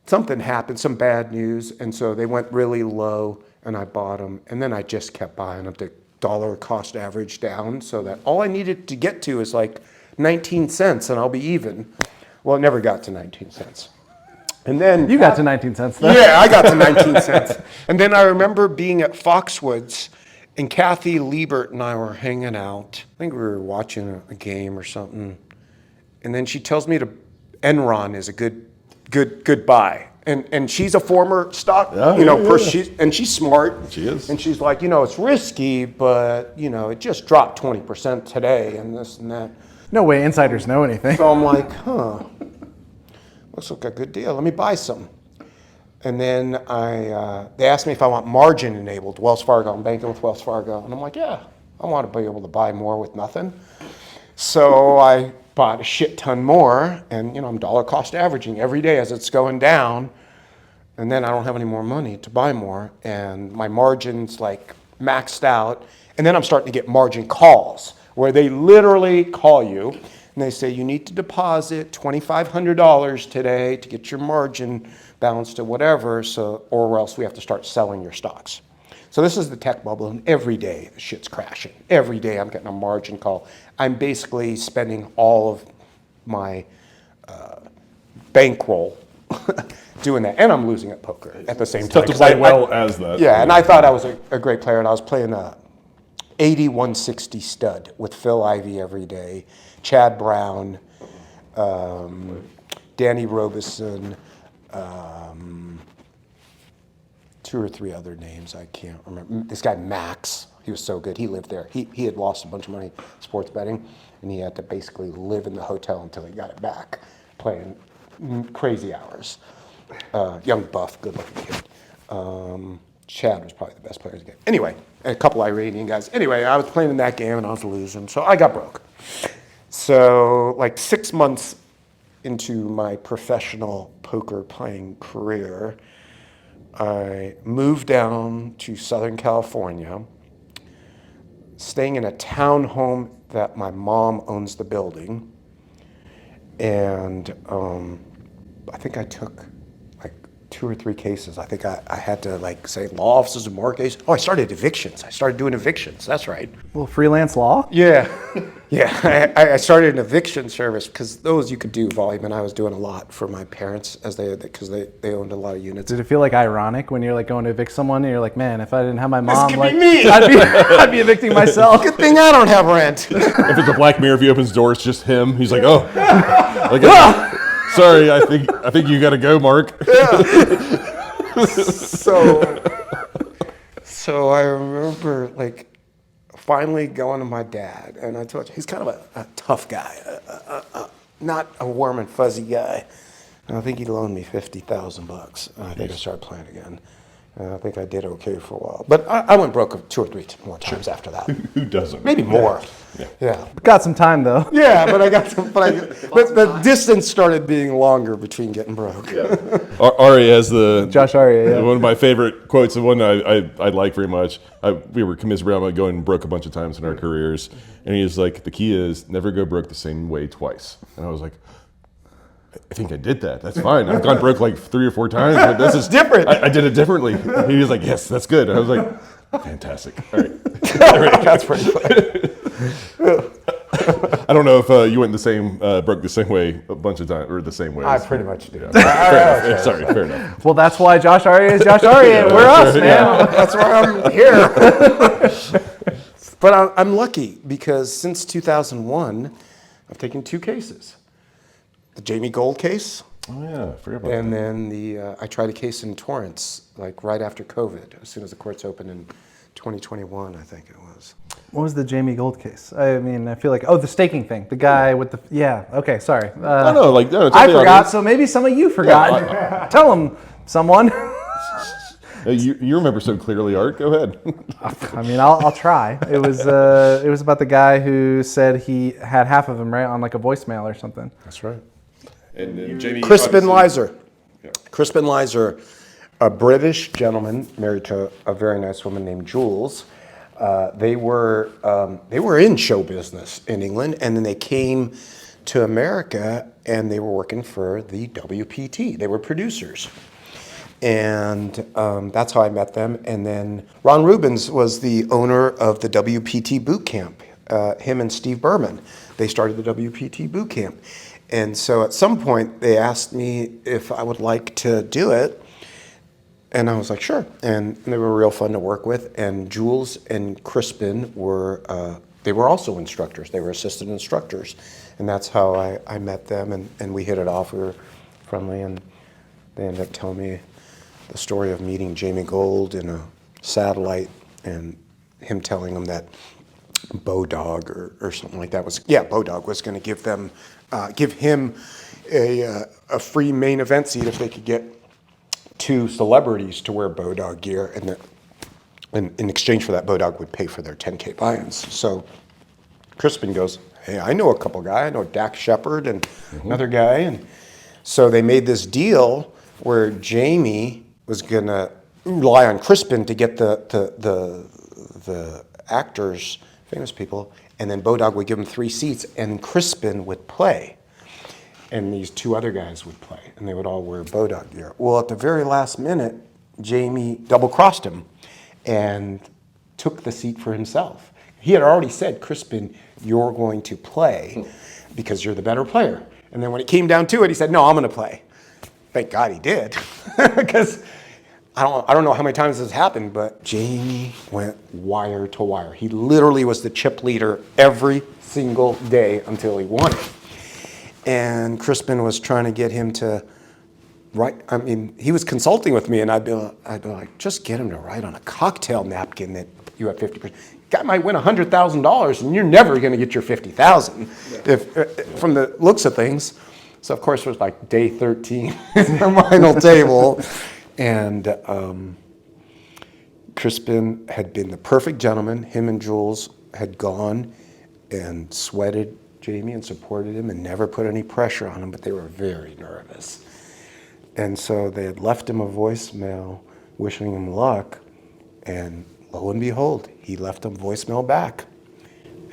something happened, some bad news, and so they went really low, and I bought them, and then I just kept buying them to dollar cost average down, so that all I needed to get to is like 19 cents, and I'll be even. Well, it never got to 19 cents. And then You got to 19 cents though. yeah, I got to 19 cents. And then I remember being at Foxwoods, and Kathy Liebert and I were hanging out. I think we were watching a game or something, and then she tells me Enron is a good buy. And she's a former stock, and she's smart. She is. And she's like, it's risky, but, it just dropped 20% today and this and that. No way insiders know anything. So I'm like, looks like a good deal. Let me buy some. And then they asked me if I want margin enabled, Wells Fargo. I'm banking with Wells Fargo. And I'm like, yeah, I want to be able to buy more with nothing. So I bought a shit ton more, and I'm dollar cost averaging every day as it's going down, and then I don't have any more money to buy more, and my margin's like maxed out, and then I'm starting to get margin calls where they literally call you and they say you need to deposit $2,500 today to get your margin balanced to whatever, or else we have to start selling your stocks. So this is the tech bubble, and every day the shit's crashing. Every day I'm getting a margin call. I'm basically spending all of my bankroll doing that, and I'm losing at poker at the same time. Tough to play well as that. Yeah, and I thought I was a great player, and I was playing 80-160 stud with Phil Ivey every day, Chad Brown, Danny Robeson, 2 or 3 other names I can't remember. This guy Max, he was so good. He lived there. He had lost a bunch of money sports betting, and he had to basically live in the hotel until he got it back, playing crazy hours. Young buff, good-looking kid. Chad was probably the best player in the game. Anyway, and a couple Iranian guys. Anyway, I was playing in that game, and I was losing, so I got broke. So like 6 months into my professional poker playing career, I moved down to Southern California, staying in a townhome that my mom owns the building. And I think I took like 2 or 3 cases. I think I had to say law offices and more cases. Oh, I started evictions. I started doing evictions. That's right. Well, freelance law? Yeah. Yeah, I started an eviction service because those you could do volume, and I was doing a lot for my parents because they owned a lot of units. Did it feel ironic when you're going to evict someone and you're like, man, if I didn't have my mom, could be me. I'd be evicting myself. Good thing I don't have rent. If it's a Black Mirror, if he opens the door, it's just him. He's like, oh, sorry, I think you got to go, Mark. Yeah. So I remember finally going to my dad, and I told you, he's kind of a tough guy, not a warm and fuzzy guy. And I think he loaned me $50,000, and I think I started playing again. And I think I did okay for a while. But I went broke 2 or 3 more times after that. Who doesn't? Maybe more. Yeah. Got some time though. Yeah, but I got some. But the distance started being longer between getting broke. Ari has Josh Aria, yeah. one of my favorite quotes, and one I like very much. We were commiserating about going broke a bunch of times in our careers, and he was like, the key is never go broke the same way twice. And I was like, I think I did that. That's fine. I've gone broke 3 or 4 times, but this is different. I did it differently. He was like, yes, that's good. And I was like, fantastic. All right. That's pretty funny. I don't know if you went broke the same way a bunch of times, or the same way. I pretty much did. Yeah. Fair enough. Well, that's why Josh Aria is Josh Aria. We're us, man. That's why I'm here. But I'm lucky because since 2001, I've taken 2 cases. The Jamie Gold case, Oh yeah, I forgot about and then I tried a case in Torrance, like right after COVID, as soon as the courts opened in 2021, I think it was. What was the Jamie Gold case? I mean, I feel like, the staking thing. The guy with the, okay, sorry. No, I forgot, so maybe some of you forgot. Tell them, someone. You remember so clearly, Art. Go ahead. I mean, I'll try. It was about the guy who said he had half of them, right, on like a voicemail or something. That's right. And then Jamie. Crispin Lizer. Yeah. Crispin Lizer, a British gentleman married to a very nice woman named Jules. They were in show business in England, and then they came to America, and they were working for the WPT. They were producers. And that's how I met them. And then Ron Rubens was the owner of the WPT boot camp. Him and Steve Berman, they started the WPT boot camp. And so at some point they asked me if I would like to do it. And I was like, sure. And they were real fun to work with. And Jules and Crispin they were also instructors. They were assistant instructors. And that's how I met them. And we hit it off. We were friendly. And they ended up telling me the story of meeting Jamie Gold in a satellite and him telling them that Bodog or something like that Bodog was going to give him a free main event seat if they could get 2 celebrities to wear Bodog gear, and in exchange for that, Bodog would pay for their 10K buy-ins. So Crispin goes, hey, I know a couple guys. I know Dax Shepard and another guy. And so they made this deal where Jamie was going to rely on Crispin to get the actors, famous people, and then Bodog would give him 3 seats, and Crispin would play. And these 2 other guys would play, and they would all wear Bodog gear. Well, at the very last minute, Jamie double-crossed him and took the seat for himself. He had already said, Crispin, you're going to play because you're the better player. And then when it came down to it, he said, no, I'm going to play. Thank God he did, because I don't know how many times this happened, but Jamie went wire to wire. He literally was the chip leader every single day until he won it. And Crispin was trying to get him to write. I mean, he was consulting with me, and I'd be like, just get him to write on a cocktail napkin that you have 50%. Guy might win $100,000, and you're never going to get your $50,000 if from the looks of things. So of course it was like day 13 at the final table, and Crispin had been the perfect gentleman. Him and Jules had gone and sweated Jamie and supported him and never put any pressure on him, but they were very nervous. And so they had left him a voicemail wishing him luck, and lo and behold, he left a voicemail back.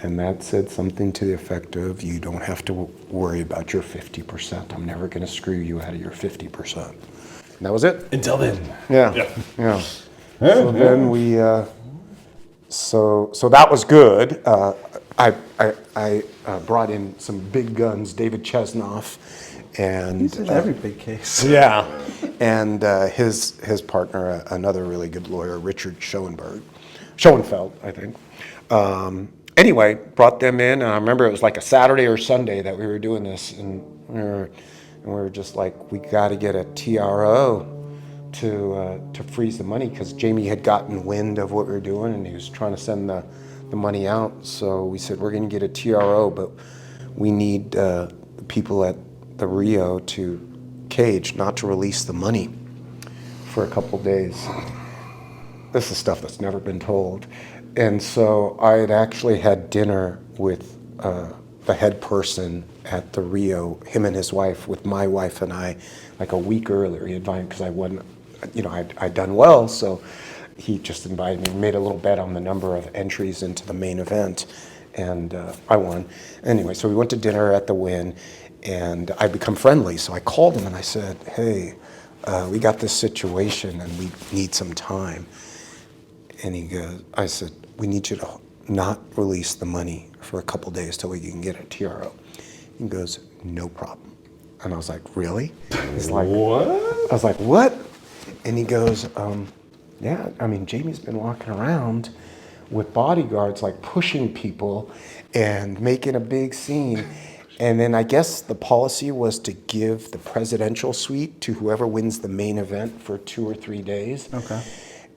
And that said something to the effect of, you don't have to worry about your 50%. I'm never going to screw you out of your 50%. And that was it. Until then. Yeah. So then we, so that was good. I brought in some big guns, David Chesnoff, and He's in every big case. yeah, and his partner, another really good lawyer, Richard Schoenfeld, I think. Anyway, brought them in, and I remember it was like a Saturday or Sunday that we were doing this, and we were just like, we got to get a TRO to freeze the money, because Jamie had gotten wind of what we were doing, and he was trying to send the money out. So we said, we're going to get a TRO, but we need the people at the Rio to cage, not to release the money for a couple days. This is stuff that's never been told. And so I had actually had dinner with the head person at the Rio, him and his wife, with my wife and I, like a week earlier. He invited, because I wasn't, I'd done well, so he just invited me, made a little bet on the number of entries into the main event, and I won. Anyway, so we went to dinner at the Wynn, and I'd become friendly, so I called him and I said, hey, we got this situation and we need some time. And he goes, I said, we need you to not release the money for a couple days till we can get a TRO. He goes, no problem. And I was like, really? He's like, what? I was like, what? And he goes, yeah, I mean, Jamie's been walking around with bodyguards like pushing people and making a big scene. And then I guess the policy was to give the presidential suite to whoever wins the main event for 2 or 3 days. Okay.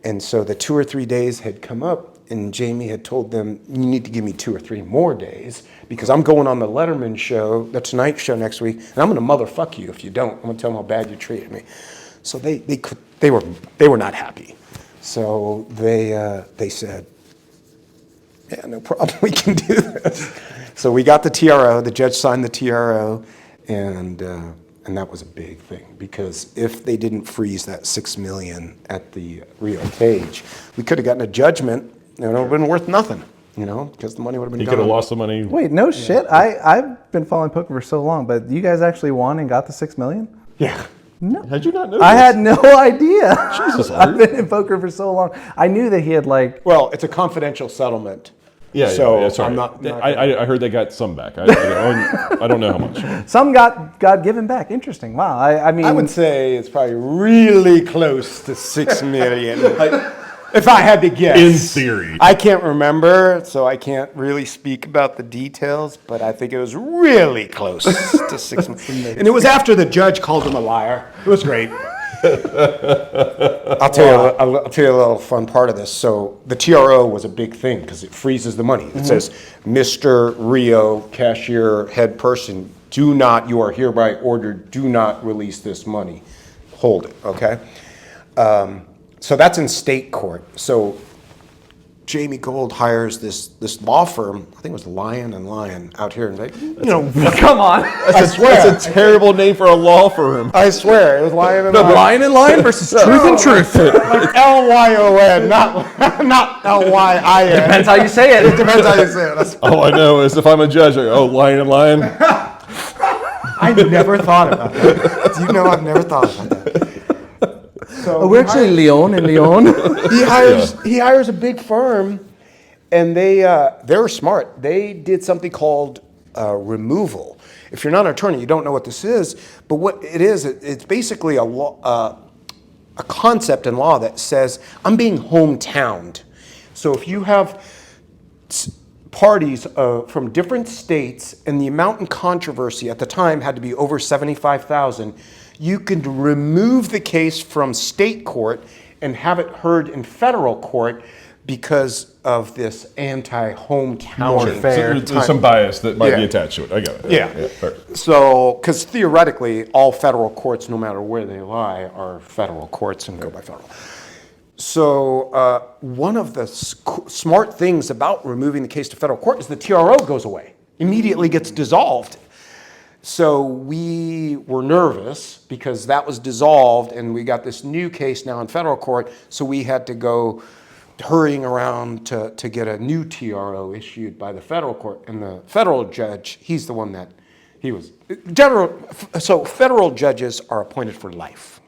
And so the 2 or 3 days had come up, and Jamie had told them, you need to give me 2 or 3 more days because I'm going on the Letterman show, the Tonight Show next week, and I'm going to motherfuck you if you don't. I'm going to tell them how bad you treated me. So they were not happy. So they said, yeah, no problem, we can do this. So we got the TRO, the judge signed the TRO, and that was a big thing, because if they didn't freeze that $6 million at the Rio cage, we could have gotten a judgment, and it would have been worth nothing, because the money would have been He gone. could have lost the money. Wait, no shit. I've been following poker for so long, but you guys actually won and got the $6 million? Yeah. No. Had you not known I this? had no idea. Jesus, I've been in poker for so long. I knew that he had Well, it's a confidential settlement. Yeah, So yeah, sorry. I'm not I heard they got some back. I don't know how much. some got given back. Interesting. Wow. I mean, I would say it's probably really close to $6 million. If I had to guess. In theory. I can't remember, so I can't really speak about the details, but I think it was really close to $6 million. And it was after the judge called him a liar. It was great. I'll tell you a little fun part of this. So the TRO was a big thing because it freezes the money. It says, Mr. Rio, cashier, head person, you are hereby ordered, do not release this money. Hold it, okay? So that's in state court. So Jamie Gold hires this law firm, I think it was Lion and Lion out here. And come on. I swear. That's a terrible name for a law firm. I swear, it was Lion and Lion. Lion and Lion versus Truth and Truth. Like Lyon, not Lyin. Depends how you say it. It depends how you say it. That's, All I know is if I'm a judge, Lion and Lion. I never thought about that. I've never thought about that. So We're actually Leon and Leon. he hires a big firm, and they were smart. They did something called removal. If you're not an attorney, you don't know what this is. But what it is, it's basically a law, a concept in law that says I'm being hometowned. So if you have parties from different states, and the amount in controversy at the time had to be over 75,000. You could remove the case from state court and have it heard in federal court because of this anti-hometowning. fair. There's some bias that might be Yeah. attached to it. I got it. Yeah. Fair. So, because theoretically, all federal courts, no matter where they lie, are federal courts and go by federal. So, one of the smart things about removing the case to federal court is the TRO goes away, immediately gets dissolved. So we were nervous because that was dissolved and we got this new case now in federal court. So we had to go hurrying around to get a new TRO issued by the federal court. And the federal judge, he's the one that he was so federal judges are appointed for life.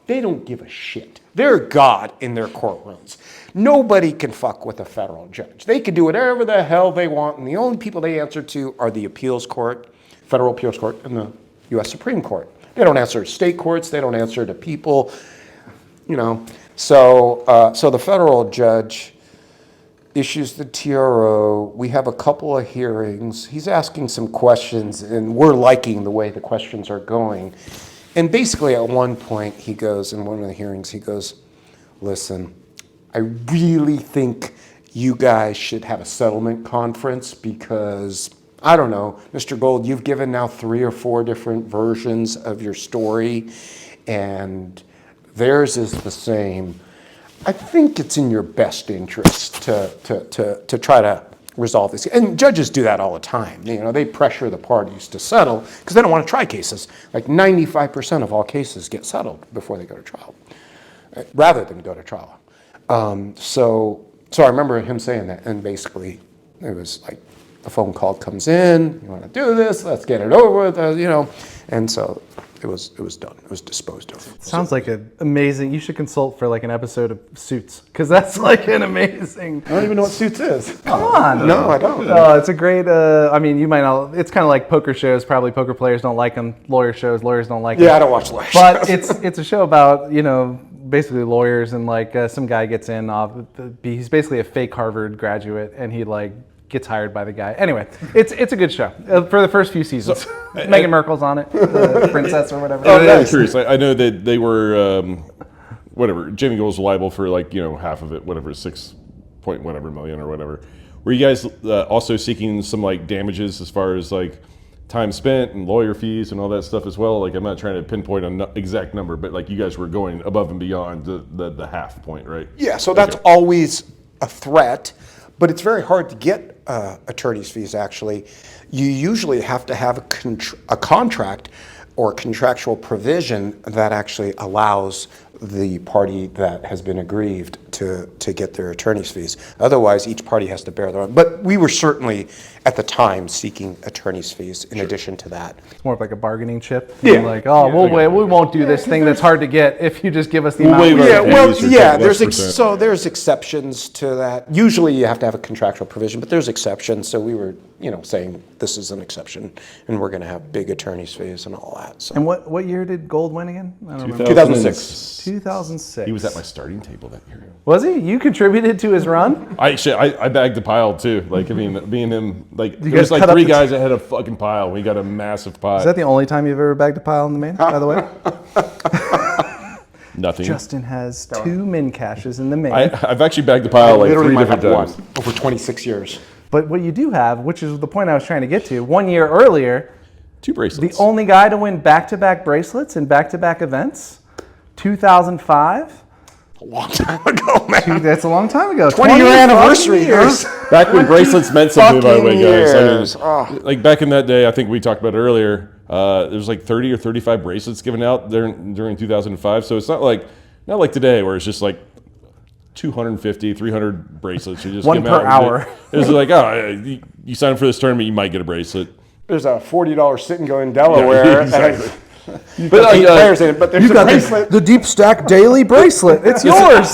They don't give a shit. They're God in their courtrooms. Nobody can fuck with a federal judge. They can do whatever the hell they want. And the only people they answer to are the appeals court, Federal Appeals Court, and the U.S. Supreme Court. They don't answer to state courts. They don't answer to people, So the federal judge issues the TRO. We have a couple of hearings. He's asking some questions, and we're liking the way the questions are going. And basically, at one point, he goes, in one of the hearings, he goes, listen, I really think you guys should have a settlement conference because I don't know, Mr. Gold, you've given now 3 or 4 different versions of your story, and theirs is the same. I think it's in your best interest to try to resolve this. And judges do that all the time. They pressure the parties to settle because they don't want to try cases. Like 95% of all cases get settled before they go to trial, rather than go to trial. So I remember him saying that, and basically it was like, a phone call comes in, you want to do this, let's get it over with, and so it was done. It was disposed of. Sounds like an amazing. You should consult for like an episode of Suits because that's like an amazing. I don't even know what Suits is. Come on. No, I don't. It's a great. You might not. It's kind of like poker shows. Probably poker players don't like them. Lawyer shows. Lawyers don't like them. Yeah, I don't watch lawyers. But it's a show about basically lawyers, and like some guy gets in he's basically a fake Harvard graduate, and he like gets hired by the guy. Anyway, it's a good show for the first few seasons. Meghan Markle's on it, the princess or whatever. I'm curious. I know that they were whatever. Jamie Gold's liable for like half of it, whatever, 6 point whatever million or whatever. Were you guys also seeking some like damages as far as like time spent and lawyer fees and all that stuff as well? Like, I'm not trying to pinpoint an exact number, but like you guys were going above and beyond the half point, right? Yeah, so that's always a threat, but it's very hard to get attorney's fees, actually. You usually have to have a contract or contractual provision that actually allows the party that has been aggrieved to get their attorney's fees. Otherwise, each party has to bear their own. But we were certainly, at the time, seeking attorney's fees in addition to that. It's more of like a bargaining chip. Yeah. Like, we won't do this thing that's hard to get if you just give us the amount. There's exceptions to that. Usually you have to have a contractual provision, but there's exceptions. So we were, saying this is an exception, and we're going to have big attorney's fees and all that. So. And what year did Gold win again? I don't remember. 2006. 2006. He was at my starting table that year. Was he? You contributed to his run? I bagged the pile too. Like, I mean, me and him, like, there was like 3 guys that had a fucking pile. We got a massive pile. Is that the only time you've ever bagged a pile in the main, by the way? Nothing. Justin has 2 min caches in the main. I've actually bagged the pile like 3 different times. Over 26 years. But what you do have, which is the point I was trying to get to, 1 year earlier, 2 bracelets. The only guy to win back-to-back bracelets in back-to-back events, 2005. A long time ago, man. That's a long time ago. 20-year anniversary. Years. Back when bracelets meant something, by the way, guys. I mean, like back in that day, I think we talked about it earlier, there was like 30 or 35 bracelets given out during 2005. So it's not like today where it's just like 250, 300 bracelets. You just one give per out. hour. It's like, you sign up for this tournament, you might get a bracelet. There's a $40 sit-and-go in Delaware. Yeah, exactly. But like, players in it, but there's you a got bracelet. the Deep Stack Daily bracelet. It's yours.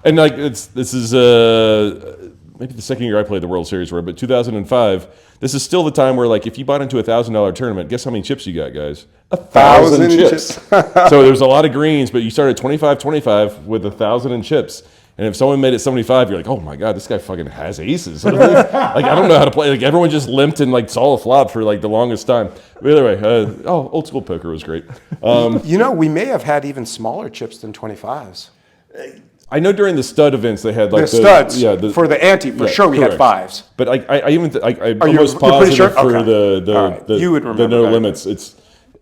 And like this is maybe the second year I played the World Series, but 2005. This is still the time where like if you bought into a $1,000 tournament, guess how many chips you got, guys? 1,000 chips. So there's a lot of greens, but you started 25-25 with 1,000 in chips. And if someone made it 75, you're like, oh my God, this guy fucking has aces. Like, I don't know how to play. Like, everyone just limped and like saw a flop for like the longest time. But either way, old school poker was great. We may have had even smaller chips than 25s. I know during the stud events they had like the studs. Yeah, for the ante, for sure, we correct. had 5s. But I'm almost you're pretty sure? positive for Okay. You would the remember no that. limits.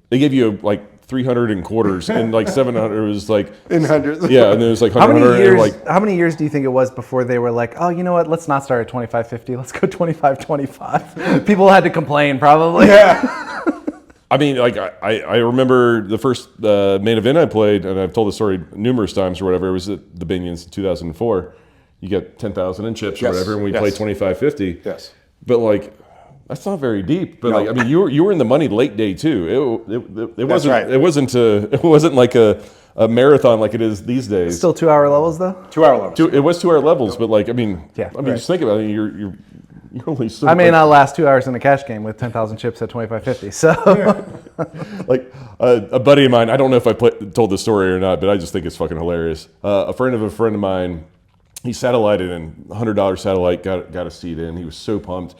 They give you like 300 in quarters and like 700 was like in hundreds. Yeah, and there was like 100. How many years do you think it was before they were like, oh, you know what? Let's not start at 25-50. Let's go 25-25. People had to complain, probably. Yeah. I mean, like I remember the first main event I played, and I've told the story numerous times or whatever. It was at the Binions in 2004. You get 10,000 in chips or whatever, and we played 25-50. Yes. But like, that's not very deep. But like, I mean, you were in the money late day too. It wasn't. right. It wasn't like a marathon like it is these days. Still 2-hour levels though. 2-hour levels. It was 2-hour levels, but like, I mean, Yeah, just think about it. You're only. So I may not last 2 hours in a cash game with 10,000 chips at 25-50. So, like a buddy of mine. I don't know if I told the story or not, but I just think it's fucking hilarious. A friend of mine, he satellited in $100 satellite, got a seat in. He was so pumped.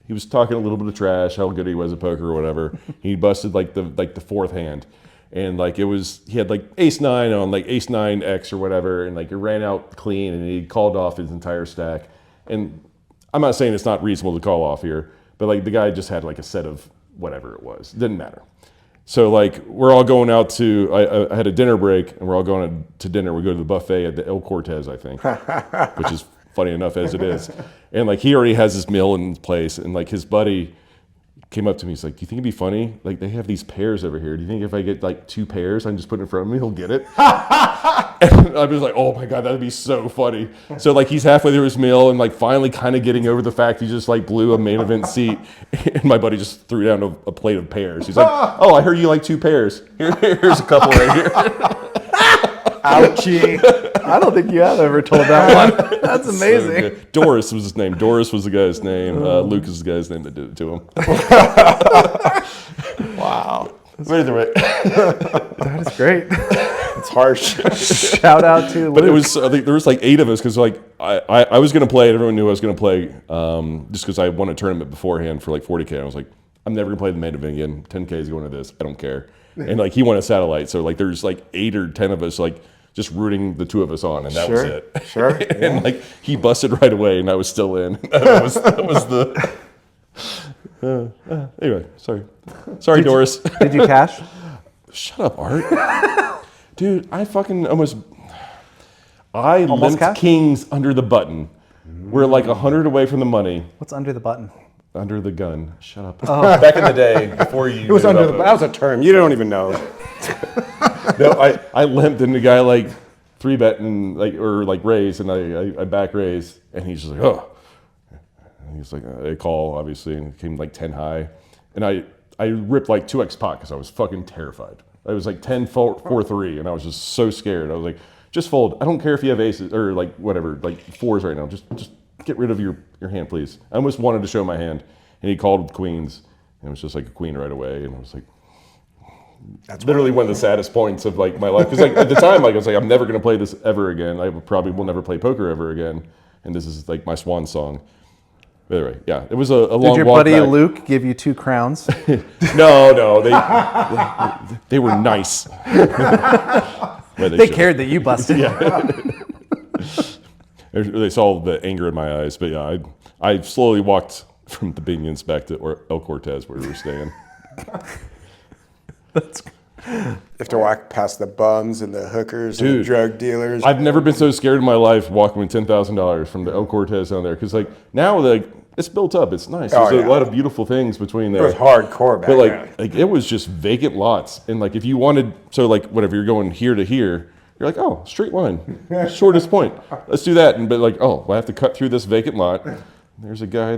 He was talking a little bit of trash, how good he was at poker or whatever. He busted like the fourth hand, and like he had like ace 9 on like ace 9 X or whatever, and like it ran out clean, and he called off his entire stack. And I'm not saying it's not reasonable to call off here, but like the guy just had like a set of whatever it was. Didn't matter. So like we're all going out to, I had a dinner break, and we're all going to dinner. We go to the buffet at the El Cortez, I think, which is funny enough as it is. And like he already has his meal in place, and like his buddy came up to me. He's like, "Do you think it'd be funny? Like they have these pairs over here. Do you think if I get like 2 pairs, I can just put it in front of me, he'll get it?" And I was like, "Oh my God, that'd be so funny." So like he's halfway through his meal and like finally kind of getting over the fact he just like blew a main event seat, and my buddy just threw down a plate of pears. He's like, "Oh, I heard you like 2 pears. Here's a couple right here." Ouchie. I don't think you have ever told that one. That's amazing. So Doris was his name. Doris was the guy's name. Lucas is the guy's name that did it to him. Wow. But either way, That is great. It's harsh. Shout out to Luke. but it was I think there was like 8 of us because like I was gonna play it. Everyone knew I was gonna play just because I won a tournament beforehand for like 40K. I was like, I'm never gonna play the main event again. 10K is going to this. I don't care. And like he won a satellite, so like there's like 8 or 10 of us like just rooting the 2 of us on, and that was it. Sure. And like he busted right away, and I was still in. That was the. Anyway, sorry, Doris. Did you cash? Shut up, Art. Dude, I fucking I limped cash? kings under the button. We're like 100 away from the money. What's under the button? Under the gun. Shut up. Back in the day, before you. It was under the. That was a term. You don't even know. No, I limped, and the guy like 3-bet and like or like raised, and I back raised, and he's just like, oh. And he's like, I call obviously, and it came like 10 high, and I ripped like 2x pot because I was fucking terrified. I was like 10-4-3, and I was just so scared. I was like, just fold. I don't care if you have aces or like whatever, like 4s right now. Just get rid of your hand, please. I almost wanted to show my hand, and he called with queens, and it was just like a queen right away, and I was like. That's literally one of the saddest points of like my life because like at the time like I was like I'm never gonna play this ever again. I probably will never play poker ever again, and this is like my swan song. But anyway, yeah, it was a long walk. Did your buddy back. Luke give you 2 crowns? No, they were nice. They cared that you busted. They saw the anger in my eyes, but yeah, I slowly walked from the Binions back to El Cortez where we were staying. You have to walk past the bums and the hookers and the drug dealers. I've never been so scared in my life walking with $10,000 from the El Cortez down there because like now like it's built up, it's nice. There's a lot of beautiful things between there. It was hardcore back but like it was just vacant lots, and like if you wanted so like whatever you're going here to here, you're like oh straight line, shortest point. Let's do that, and but like oh I have to cut through this vacant lot. There's a guy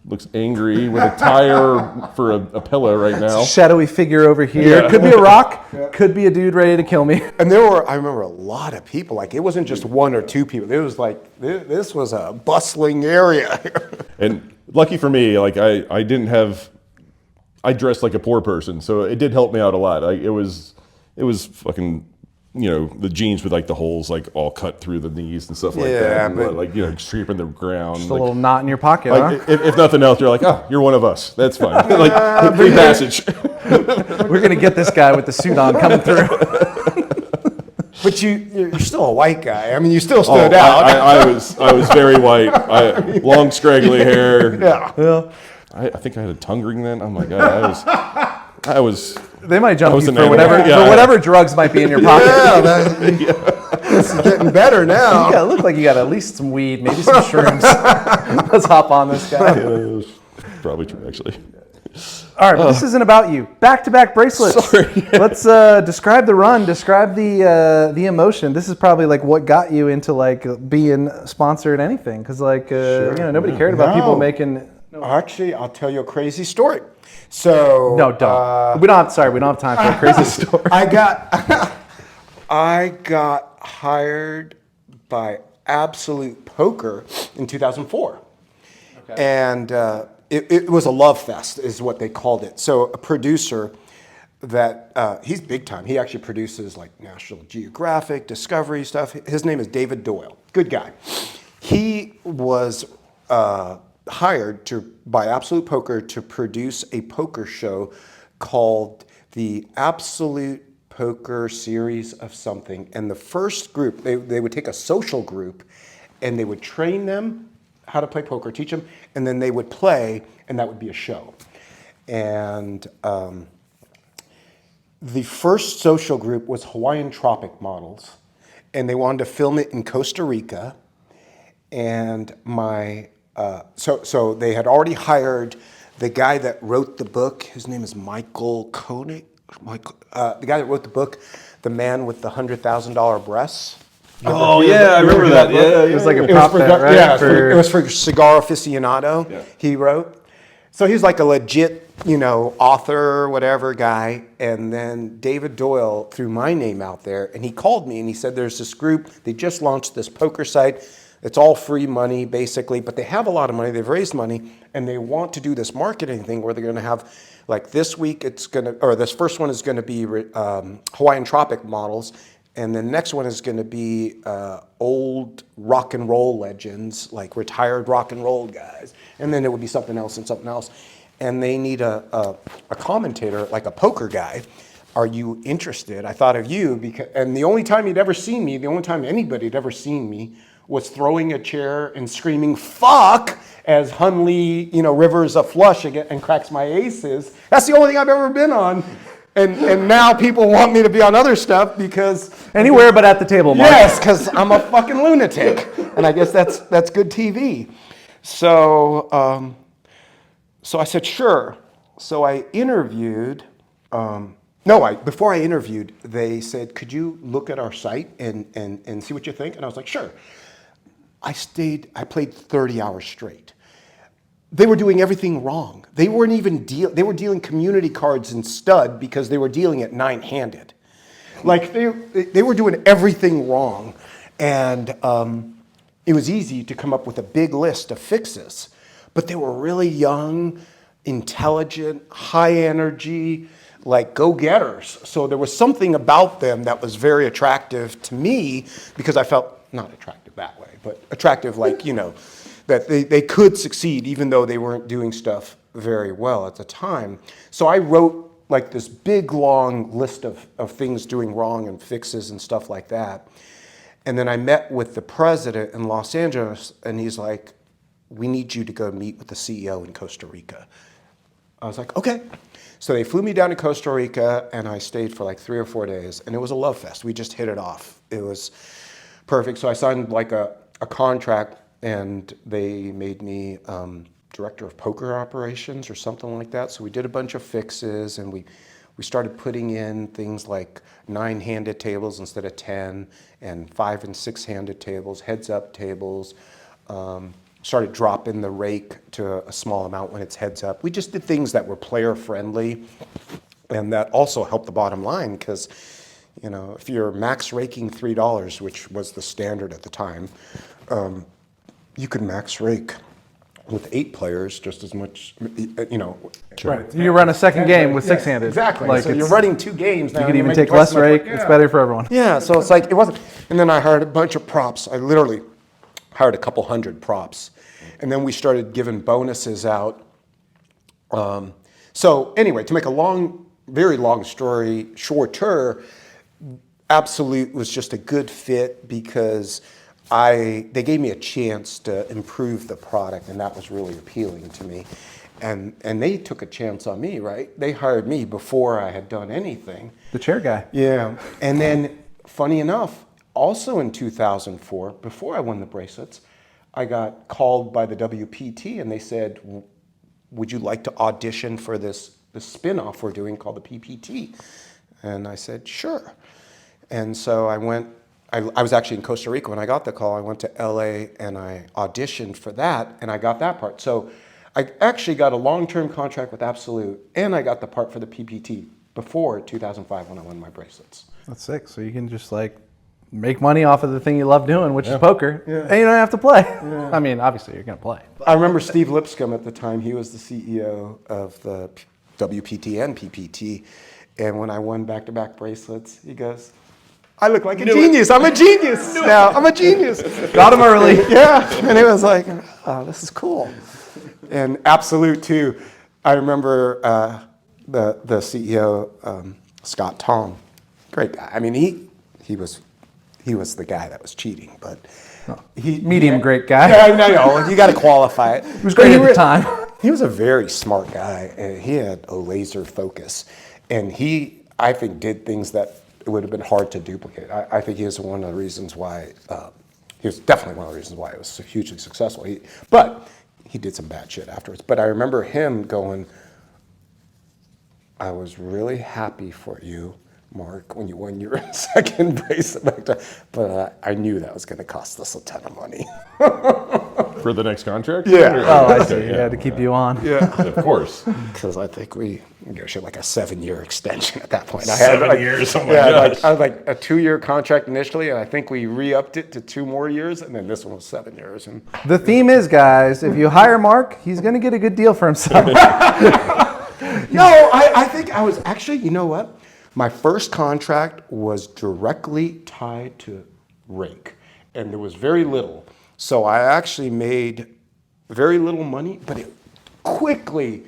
looks angry with a tire for a pillow right now. Shadowy figure over here. Yeah. Could be a rock. Could be a dude ready to kill me. And I remember a lot of people. Like it wasn't just 1 or 2 people. It was like this was a bustling area. And lucky for me, like I dressed like a poor person, so it did help me out a lot. Like it was fucking. You know, the jeans with like the holes like all cut through the knees and stuff like that. And, but like, you know, scraping the ground. Just like, a little knot in your pocket, like, huh? if nothing else, you're like, oh, you're one of us. That's fine. Like, free passage. We're going to get this guy with the suit on coming through. But you're still a white guy. I mean, you still stood out. I was very white. Long, scraggly hair. Yeah. I think I had a tongue ring then. Oh my God. I was. They might jump you an for animal. whatever drugs might be in your pocket. This is getting better now. Yeah, it looked like you got at least some weed, maybe some shrooms. Let's hop on this guy. Probably true, actually. All right, but this isn't about you. Back-to-back bracelets. Sorry. Let's describe the run. Describe the emotion. This is probably like what got you into like being sponsored anything, because like you know nobody cared about people making. Actually, I'll tell you a crazy story. So No, don't. We don't have time for a crazy story. I got hired by Absolute Poker in 2004, and it was a love fest, is what they called it. So a producer that he's big time. He actually produces like National Geographic, Discovery stuff. His name is David Doyle. Good guy. He was hired by Absolute Poker to produce a poker show called the Absolute Poker Series of something. And the first group, they would take a social group and they would train them how to play poker, teach them, and then they would play, and that would be a show. And the first social group was Hawaiian Tropic Models, and they wanted to film it in Costa Rica. And so they had already hired the guy that wrote the book. His name is Michael Koenig. The guy that wrote the book, The Man with the $100,000 Breasts. Oh yeah, I remember that. Yeah, It was like a It was prop for, bet, right? yeah, it was for Cigar Aficionado. Yeah. He wrote. So he's like a legit, author, whatever guy. And then David Doyle threw my name out there, and he called me and he said, "There's this group. They just launched this poker site. It's all free money, basically, but they have a lot of money. They've raised money, and they want to do this marketing thing where they're going to have Like this week, this first one is gonna be Hawaiian Tropic models, and the next one is gonna be old rock and roll legends, like retired rock and roll guys, and then it would be something else and something else. And they need a commentator, like a poker guy. Are you interested? I thought of you because, and the only time you'd ever seen me, the only time anybody had ever seen me was throwing a chair and screaming, fuck, as Hunley, rivers a flush again and cracks my aces. That's the only thing I've ever been on. And now people want me to be on other stuff because... Anywhere but at the table, Mark. Yes, because I'm a fucking lunatic. And I guess that's good TV. So, so I said, sure. So I interviewed... before I interviewed, they said, could you look at our site and see what you think? And I was like, sure. I played 30 hours straight. They were doing everything wrong. They weren't even they were dealing community cards in stud because they were dealing it 9-handed. Like they were doing everything wrong. And it was easy to come up with a big list of fixes. But they were really young, intelligent, high energy, like go-getters. So there was something about them that was very attractive to me because I felt, not attractive that way, but attractive like, that they could succeed even though they weren't doing stuff very well at the time. So I wrote like this big long list of things doing wrong and fixes and stuff like that. And then I met with the president in Los Angeles and he's like, we need you to go meet with the CEO in Costa Rica. I was like, okay. So they flew me down to Costa Rica and I stayed for like 3 or 4 days and it was a love fest. We just hit it off. It was perfect. So I signed like a contract and they made me director of poker operations or something like that. So we did a bunch of fixes and we started putting in things like 9-handed tables instead of 10 and 5- and 6-handed tables, heads up tables. Started dropping the rake to a small amount when it's heads up. We just did things that were player friendly and that also helped the bottom line because, if you're max raking $3, which was the standard at the time, you could max rake with 8 players just as much, Right. You run a second game with 6-handed. Exactly. Like so you're running 2 games now. You can even take less rake. It's better for everyone. Yeah, so it's like, it wasn't. And then I hired a bunch of props. I literally hired a couple hundred props. And then we started giving bonuses out. So anyway, to make a very long story shorter, Absolute was just a good fit because they gave me a chance to improve the product, and that was really appealing to me. And they took a chance on me, right? They hired me before I had done anything. The chair guy. Yeah. And then, funny enough, also in 2004, before I won the bracelets, I got called by the WPT and they said, would you like to audition for this spin-off we're doing called the PPT? And I said, sure. And so I went, I was actually in Costa Rica when I got the call. I went to LA and I auditioned for that and I got that part. So I actually got a long-term contract with Absolute and I got the part for the PPT before 2005 when I won my bracelets. That's sick. So you can just make money off of the thing you love doing, which is poker, and you don't have to play. Yeah. I mean, obviously you're going to play. I remember Steve Lipscomb at the time. He was the CEO of the WPT and PPT. And when I won back-to-back bracelets, he goes, I look like a genius. I'm a genius now. I'm a genius. Got him early. Yeah. And it was like, oh, this is cool. And Absolute, too. I remember the CEO, Scott Tong. Great guy. I mean, he was the guy that was cheating, but medium great guy. Yeah, no, you got to qualify it. He was great at the time. He was a very smart guy, and he had a laser focus, and I think, did things that it would have been hard to duplicate. I think he was one of the reasons why. He was definitely one of the reasons why it was so hugely successful. But he did some bad shit afterwards. But I remember him going, "I was really happy for you, Mark, when you won your second bracelet, but I knew that was going to cost us a ton of money." For the next contract? Yeah. Oh, I see. Yeah, to keep you on. Yeah. Of course. Because I think we negotiated like a 7-year extension at that point. 7 years? Oh my gosh. I had like a 2-year contract initially, and I think we re-upped it to 2 more years, and then this one was 7 years. And The theme is, guys, if you hire Mark, he's going to get a good deal for himself. No, I think I was actually, you know what? My first contract was directly tied to rake, and there was very little. So I actually made very little money, but it quickly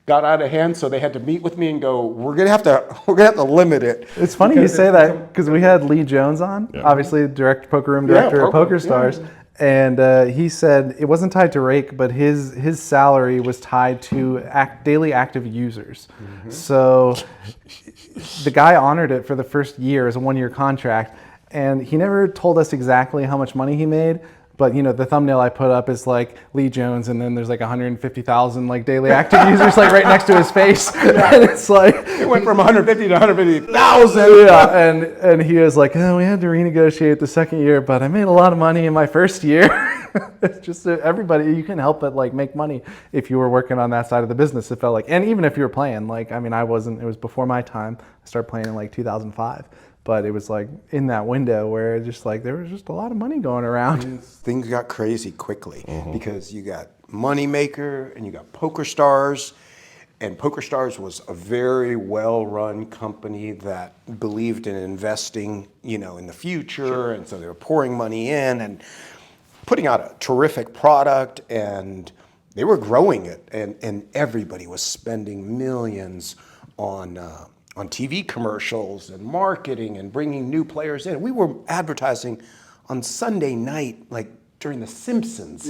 got out of hand. So they had to meet with me and go, we're gonna have to limit it. It's funny you say that because we had Lee Jones on, obviously Poker Room director of Poker Stars. And he said it wasn't tied to rake, but his salary was tied to daily active users. So the guy honored it for the first year as a 1-year contract, and he never told us exactly how much money he made. But the thumbnail I put up is like Lee Jones, and then there's like 150,000 like daily active users like right next to his face, and it's like It went from 150 to 150,000. Yeah, and he was like, oh, we had to renegotiate the second year, but I made a lot of money in my first year. It's just everybody, you can help but like make money if you were working on that side of the business. It felt like, and even if you were playing, like I wasn't. It was before my time. I started playing in like 2005. But it was like in that window where just like there was just a lot of money going around. Things got crazy quickly because you got Moneymaker and you got Poker Stars. And Poker Stars was a very well-run company that believed in investing, in the future. And so they were pouring money in and putting out a terrific product, and they were growing it. And everybody was spending millions on TV commercials and marketing and bringing new players in. We were advertising on Sunday night, like during the Simpsons.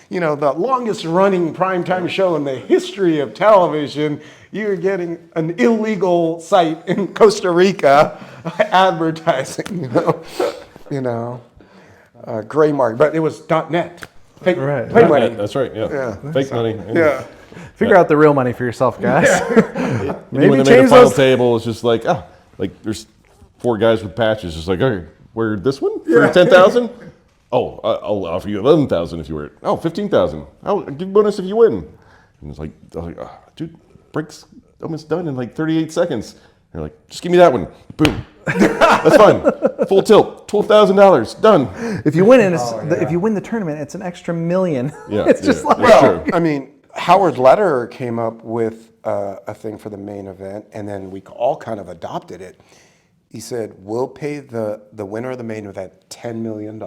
The longest running primetime show in the history of television. You're getting an illegal site in Costa Rica advertising, gray market, but it was .net. Fake Right. play money. That's right. Yeah. Fake money. Yeah. Figure out the real money for yourself, guys. Maybe when they made a final table, it's just like, there's 4 guys with patches. Just like, okay, we're this one for 10,000. Oh, I'll offer you 11,000 if you were. Oh, 15,000. I'll give you a bonus if you win. And it's like, dude, break's almost done in like 38 seconds. And they're like, just give me that one. Boom. That's fine. Full tilt. $12,000 done. If you win if you win the tournament, it's an extra $1 million. Yeah, It's just like true. Howard Lederer came up with a thing for the main event, and then we all kind of adopted it. He said, we'll pay the winner of the main event $10 million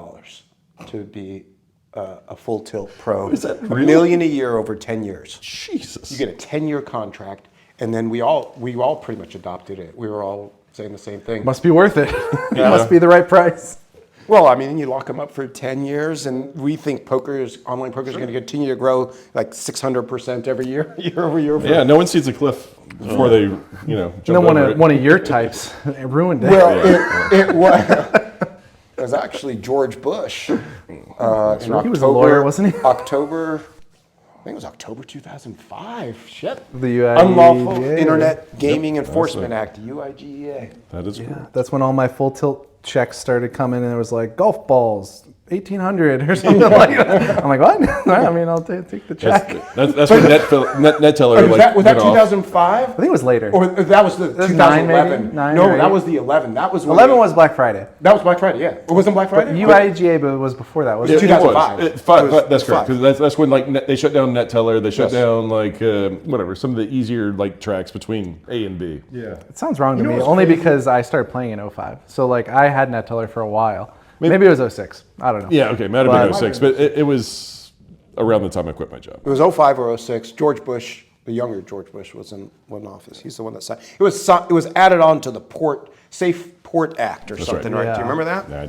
to be a full tilt pro. Is that $1 real? million a year over 10 years. Jesus. You get a 10-year contract, and then we all pretty much adopted it. We were all saying the same thing. must be worth it. It must be the right price. Well, you lock them up for 10 years, and we think online poker is going to continue to grow like 600% every year, year over year. Yeah, no one sees a cliff before they, jump No, over it. one of your types ruined it. Well, it was actually George Bush. He was a lawyer, wasn't he? I think it was October 2005. Shit. The UIGEA. Unlawful Internet Gaming Enforcement Act, UIGEA. That is cool. That's when all my full tilt checks started coming, and it was like golf balls, 1,800 or something like that. I'm like, what? I'll take the check. That's when net teller Was that 2005? I think it was later. Or that was the was 2011. 9 No, or that 8. was the 11. That was when 11 was Black Friday. That was Black Friday. Yeah, it wasn't Black Friday. UIGA, but it was before that, wasn't it? 2005. That's correct. Because that's when they shut down net teller. They shut down some of the easier tracks between A and B. Yeah. It sounds wrong to know me, what's only crazy? because I started playing in 05. So I had net teller for a while. Maybe it was 06. I don't know. Yeah. Okay. Might have been 06, but it was around the time I quit my job. It was 05 or 06. George Bush, the younger George Bush, was in office. He's the one that signed. It was added on to the Safe Port Act or something, right? Yeah. Do you remember that? Yeah,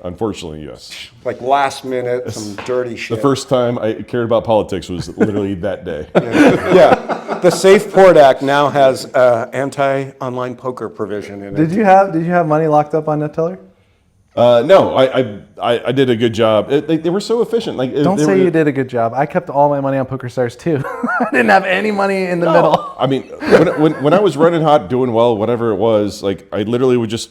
unfortunately, yes. Like last minute, some dirty shit. The first time I cared about politics was literally that day. Yeah. The Safe Port Act now has anti-online poker provision in it. Did you have money locked up on net teller? No, I did a good job. They were so efficient. Don't say you did a good job. I kept all my money on Poker Stars too. I didn't have any money in the middle. When I was running hot, doing well, whatever it was, I literally would just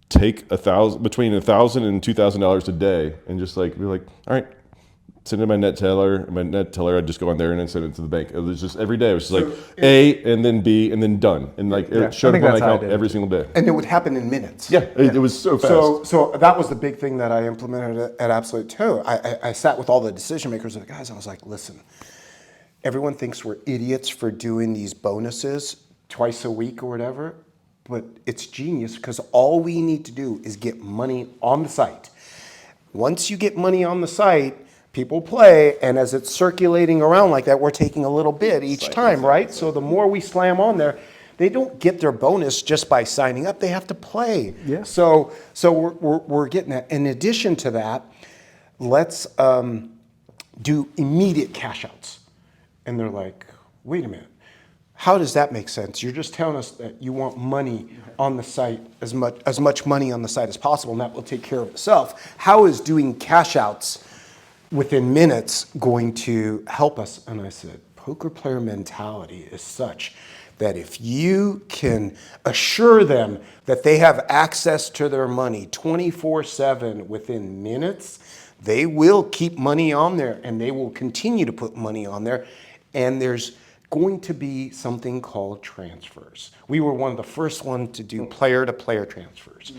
take between $1,000 and $2,000 a day, and just be like, all right, send it to my net teller. My net teller, I'd just go on there and then send it to the bank. It was just every day. It was just A and then B and then done, and it showed up on my account every single day. And it would happen in minutes. Yeah, it was so fast. So that was the big thing that I implemented at Absolute too. I sat with all the decision makers and the guys. I was like, listen, everyone thinks we're idiots for doing these bonuses twice a week or whatever, but it's genius because all we need to do is get money on the site. Once you get money on the site, people play, and as it's circulating around like that, we're taking a little bit each time, right? So the more we slam on there, they don't get their bonus just by signing up. They have to play. Yeah. So we're getting that. In addition to that, let's do immediate cash outs. And they're like, wait a minute. How does that make sense? You're just telling us that you want money on the site, as much money on the site as possible, and that will take care of itself. How is doing cash outs within minutes going to help us? And I said, poker player mentality is such that if you can assure them that they have access to their money 24/7 within minutes, they will keep money on there and they will continue to put money on there. And there's going to be something called transfers. We were one of the first ones to do player-to-player transfers.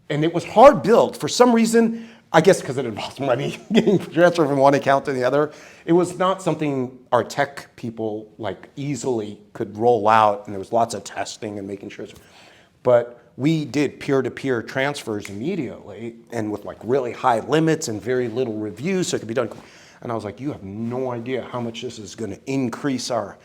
And it was hard built. For some reason, I guess because it involves money getting transferred from one account to the other, it was not something our tech people like easily could roll out, and there was lots of testing and making sure. But we did peer-to-peer transfers immediately, and with like really high limits and very little reviews, so it could be done. And I was like, you have no idea how much this is going to increase the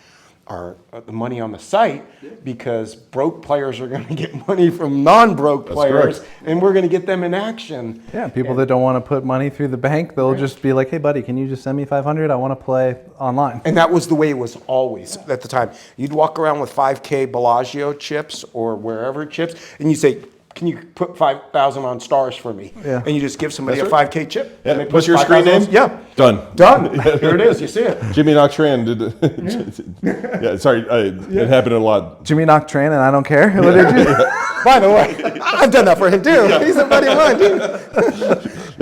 money on the site, because broke players are going to get money from non-broke players, correct. and we're going to get them in action. Yeah, people that don't want to put money through the bank, they'll just be like, hey buddy, can you just send me $500? I want to play online. And that was the way it was always at the time. You'd walk around with 5K Bellagio chips or wherever chips, and you say, can you put 5,000 on stars for me? Yeah. And you just give somebody That's a right. 5K chip. Yeah. And they What's put your screen 5,000 name? Yeah. Done. Here it is. You see it. Jimmy Noctran did it. Yeah, sorry. It happened a lot. Jimmy knocked Tran and I don't care. What did you? By the way, I've done that for him too. He's a buddy of mine,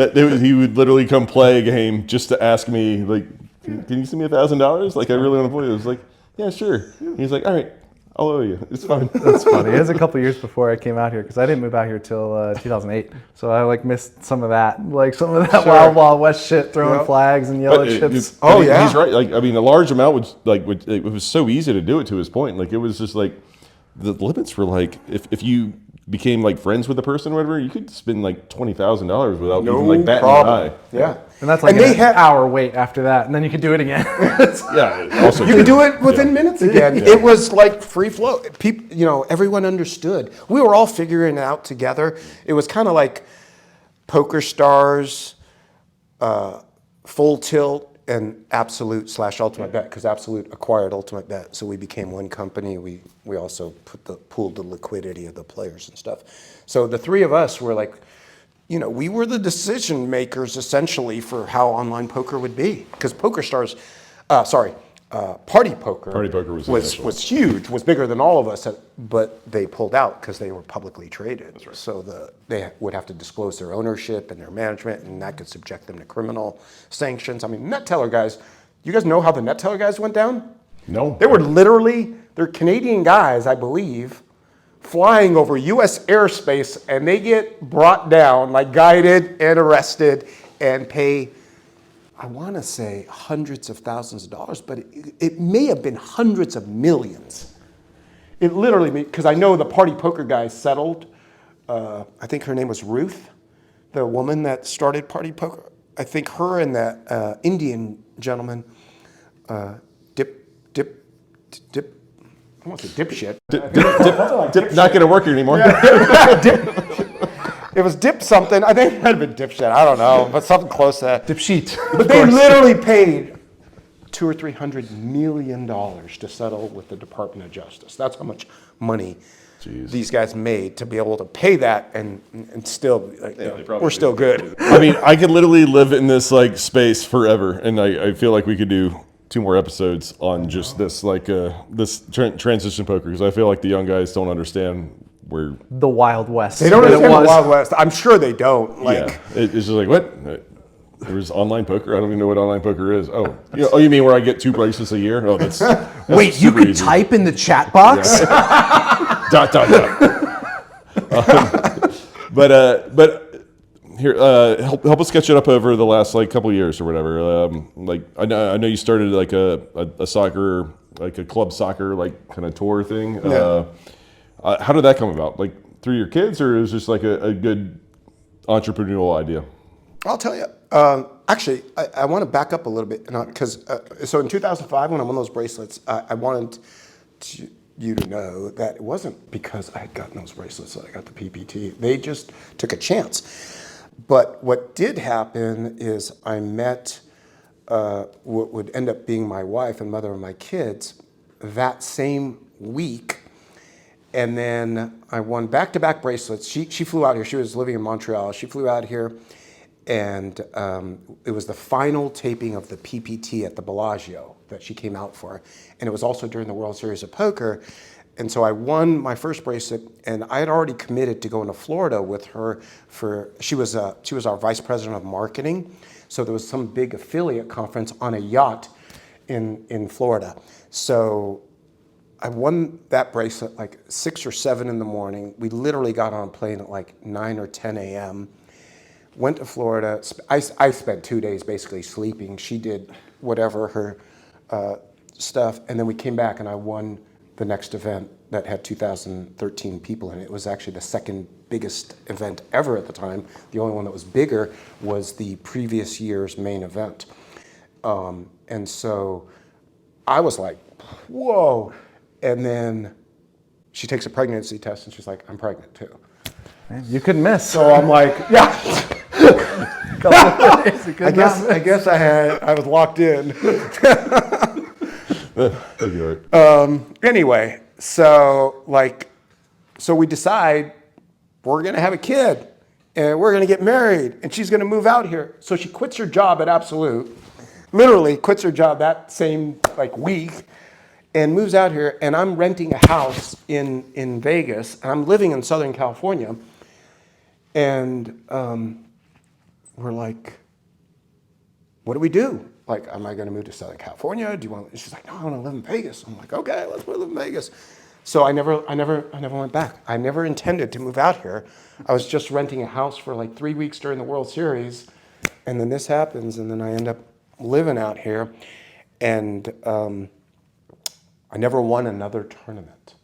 dude. He would literally come play a game just to ask me, like, can you send me $1,000? Like, I really want to play. I was like, yeah, sure. He's like, all right, I'll owe you. It's fine. That's funny. It was a couple years before I came out here because I didn't move out here till 2008. So I like missed some of that, Sure. Wild West shit, throwing Yep. flags and yellow But chips. Yeah. He's right. Like, I mean, a large amount it was so easy to do it, to his point. Like, it was just like, the limits were like, if you became like friends with the person or whatever, you could spend like $20,000 without even like batting an eye. Yeah. And that's like they an had hour wait after that, and then you could do it again. Yeah. Also, You could do it within minutes again. It was like free flow. People, everyone understood. We were all figuring it out together. It was kind of like Poker Stars, Full Tilt, and Absolute/Ultimate Bet, because Absolute acquired Ultimate Bet, so we became one company. We also pooled the liquidity of the players and stuff. So the three of us were like, we were the decision makers essentially for how online poker would be, because Poker Stars, Party Poker. Party Poker was huge, was bigger than all of us, but they pulled out because they were publicly traded. That's right. So they would have to disclose their ownership and their management, and that could subject them to criminal sanctions. I mean, net teller guys, you guys know how the net teller guys went down? No. They were they're Canadian guys, I believe, flying over U.S. airspace, and they get brought down, like guided and arrested, and pay, I want to say hundreds of thousands of dollars, but it may have been hundreds of millions. It literally, because I know the Party Poker guys settled. I think her name was Ruth, the woman that started Party Poker. I think her and that Indian gentleman, I want to say dipshit. Dip, not going to work here anymore. It was dip something. I think it might have been dipshit. I don't know, but something close to that. Dipsheet. But they literally paid $200 or $300 million to settle with the Department of Justice. That's how much money these guys made to be able to pay that, and still, we're still good. I mean, I could literally live in this like space forever, and I feel like we could do 2 more episodes on just this this transition poker, because I feel like the young guys don't understand where The Wild West. They don't that it understand the was. Wild West. I'm sure they don't. it's just like, what? There was online poker? I don't even know what online poker is. Oh, you mean where I get 2 prices a year? Oh, that's Wait, you super could easy. type in the chat box? Dot. But Here, help us catch it up over the last like couple of years or whatever. Like I know you started like a soccer, like a club soccer like kind of tour thing. Yeah. How did that come about? Like through your kids, or is it just like a good entrepreneurial idea? I'll tell you. Actually, I want to back up a little bit because so in 2005 when I won those bracelets, I wanted you to know that it wasn't because I had gotten those bracelets that I got the PPT. They just took a chance. But what did happen is I met what would end up being my wife and mother of my kids that same week. And then I won back-to-back bracelets. She flew out here. She was living in Montreal. She flew out here, and it was the final taping of the PPT at the Bellagio that she came out for. And it was also during the World Series of Poker. And so I won my first bracelet, and I had already committed to going to Florida with her she was our vice president of marketing. So there was some big affiliate conference on a yacht in Florida. So I won that bracelet like 6 or 7 in the morning. We literally got on a plane at like 9 or 10 a.m. Went to Florida. I spent 2 days basically sleeping. She did whatever her stuff. And then we came back and I won the next event that had 2,013 people in it. It was actually the second biggest event ever at the time. The only one that was bigger was the previous year's main event. And so I was like, whoa. And then she takes a pregnancy test and she's like, I'm pregnant too. Man, you couldn't miss. So I'm like, yeah. I guess I was locked in. Anyway, so we decide we're gonna have a kid and we're gonna get married and she's gonna move out here. So she quits her job at Absolute, literally quits her job that same week, and moves out here, and I'm renting a house in Vegas, and I'm living in Southern California, and we're like, what do we do? Like, am I gonna move to Southern California? Do you want? She's like, no, I wanna live in Vegas. I'm like, okay, let's live in Vegas. So I never went back. I never intended to move out here. I was just renting a house for like 3 weeks during the World Series, and then this happens, and then I end up living out here, and I never won another tournament.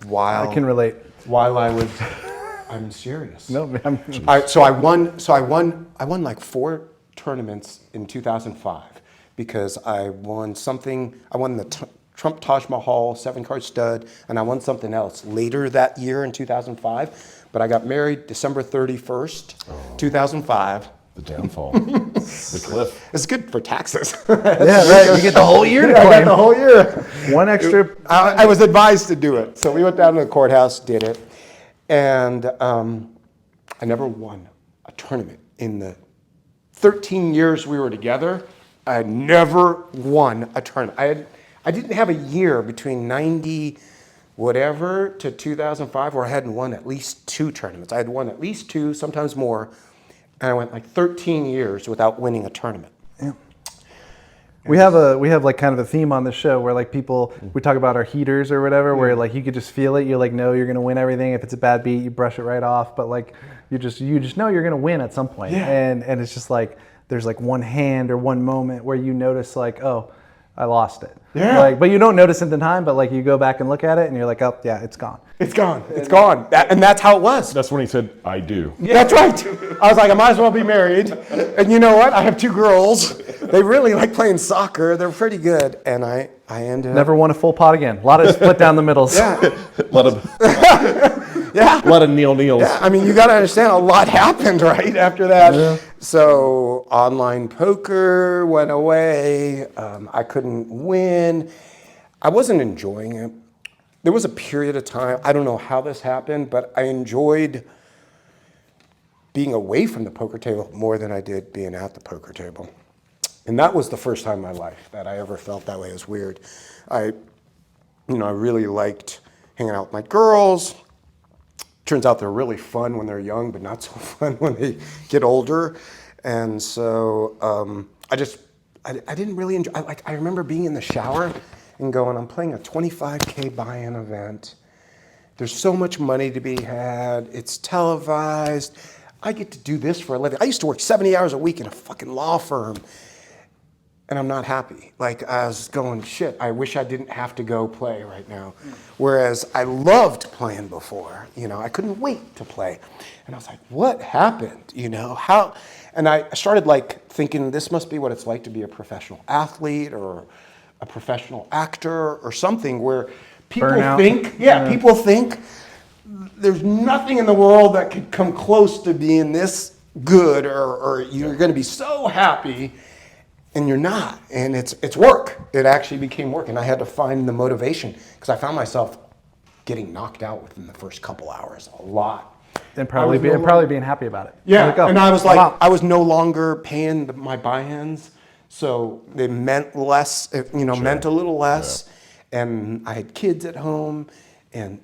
While I can relate. While I'm serious. No, I won like 4 tournaments in 2005 because I won the Trump Taj Mahal 7-card stud, and I won something else later that year in 2005. But I got married December 31st, 2005. The downfall, the cliff. It's good for taxes. Yeah, right. You get the whole year to claim. I got the whole year. One extra. I was advised to do it, so we went down to the courthouse, did it, and I never won a tournament in the 13 years we were together. I had never won a tournament. I didn't have a year between 90 whatever to 2005 where I hadn't won at least 2 tournaments. I had won at least 2, sometimes more. And I went like 13 years without winning a tournament. Yeah. We have like kind of a theme on the show where like people, we talk about our heaters or whatever, where like you could just feel it. You like know you're gonna win everything. If it's a bad beat, you brush it right off. But like you just know you're gonna win at some point. Yeah. And it's just like there's like one hand or one moment where you notice like, oh, I lost it. Yeah. Like, but you don't notice at the time, but like you go back and look at it and you're like, oh yeah, it's gone. It's gone. It's gone. And that's how it was. That's when he said, I do. Yeah. That's right. I was like, I might as well be married. And you know what? I have 2 girls. They really like playing soccer. They're pretty good. And I ended up. Never won a full pot again. A lot of split down the middles. Yeah. A lot of Yeah. a lot of Neils. Yeah, I mean, you got to understand, a lot happened right after that. Yeah. So online poker went away. I couldn't win. I wasn't enjoying it. There was a period of time, I don't know how this happened, but I enjoyed being away from the poker table more than I did being at the poker table. And that was the first time in my life that I ever felt that way. It was weird. I really liked hanging out with my girls. Turns out they're really fun when they're young, but not so fun when they get older. And so I didn't really enjoy. I remember being in the shower and going, I'm playing a 25K buy-in event. There's so much money to be had. It's televised. I get to do this for a living. I used to work 70 hours a week in a fucking law firm, and I'm not happy. Like, I was going, shit, I wish I didn't have to go play right now. Whereas I loved playing before, you know, I couldn't wait to play. And I was like, what happened, you know, how? And I started like thinking this must be what it's like to be a professional athlete or a professional actor or something where people Burnout. think, people think there's nothing in the world that could come close to being this good or you're going to be so happy. And you're not, and it's work. It actually became work, and I had to find the motivation because I found myself getting knocked out within the first couple hours, a lot. And probably being happy about it. Yeah, Like, oh, and I was like, wow. I was no longer paying my buy-ins, so they meant less, you know, meant a little less, and I had kids at home, and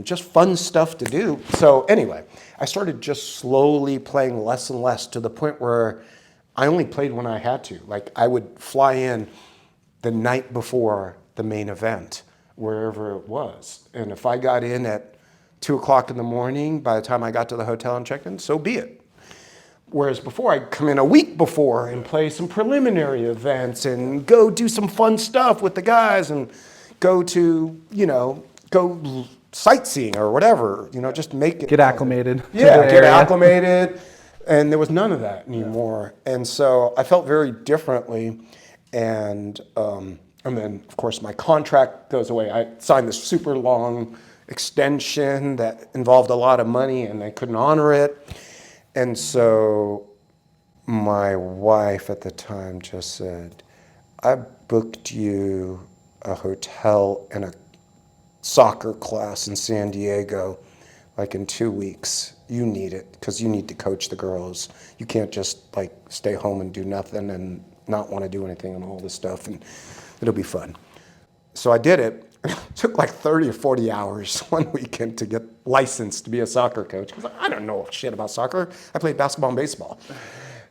just fun stuff to do. So anyway, I started just slowly playing less and less to the point where I only played when I had to. Like, I would fly in the night before the main event, wherever it was. And if I got in at 2 o'clock in the morning, by the time I got to the hotel and checked in, so be it. Whereas before, I'd come in a week before and play some preliminary events and go do some fun stuff with the guys and go to, you know, go sightseeing or whatever, you know, just make it. Get acclimated. Yeah, to the get area. acclimated. And there was none of that anymore. And so I felt very differently. And then, of course, my contract goes away. I signed this super long extension that involved a lot of money, and they couldn't honor it. And so my wife at the time just said, I booked you a hotel and a soccer class in San Diego, like in 2 weeks. You need it because you need to coach the girls. You can't just like stay home and do nothing and not want to do anything and all this stuff, and it'll be fun. So I did it. It took like 30 or 40 hours one weekend to get licensed to be a soccer coach because I don't know shit about soccer. I played basketball and baseball.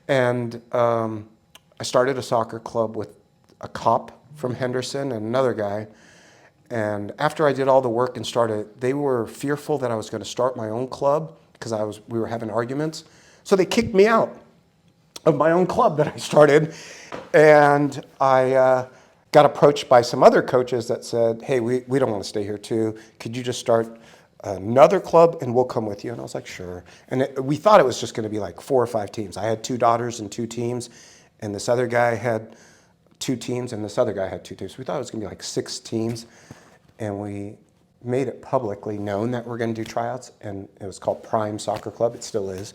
And I started a soccer club with a cop from Henderson and another guy. And after I did all the work and started, they were fearful that I was going to start my own club because we were having arguments. So they kicked me out of my own club that I started. And I got approached by some other coaches that said, hey, we don't want to stay here too. Could you just start another club and we'll come with you? And I was like, sure. And we thought it was just going to be like 4 or 5 teams. I had 2 daughters and 2 teams. And this other guy had 2 teams and this other guy had 2 teams. We thought it was going to be like 6 teams. And we made it publicly known that we're going to do tryouts, and it was called Prime Soccer Club. It still is.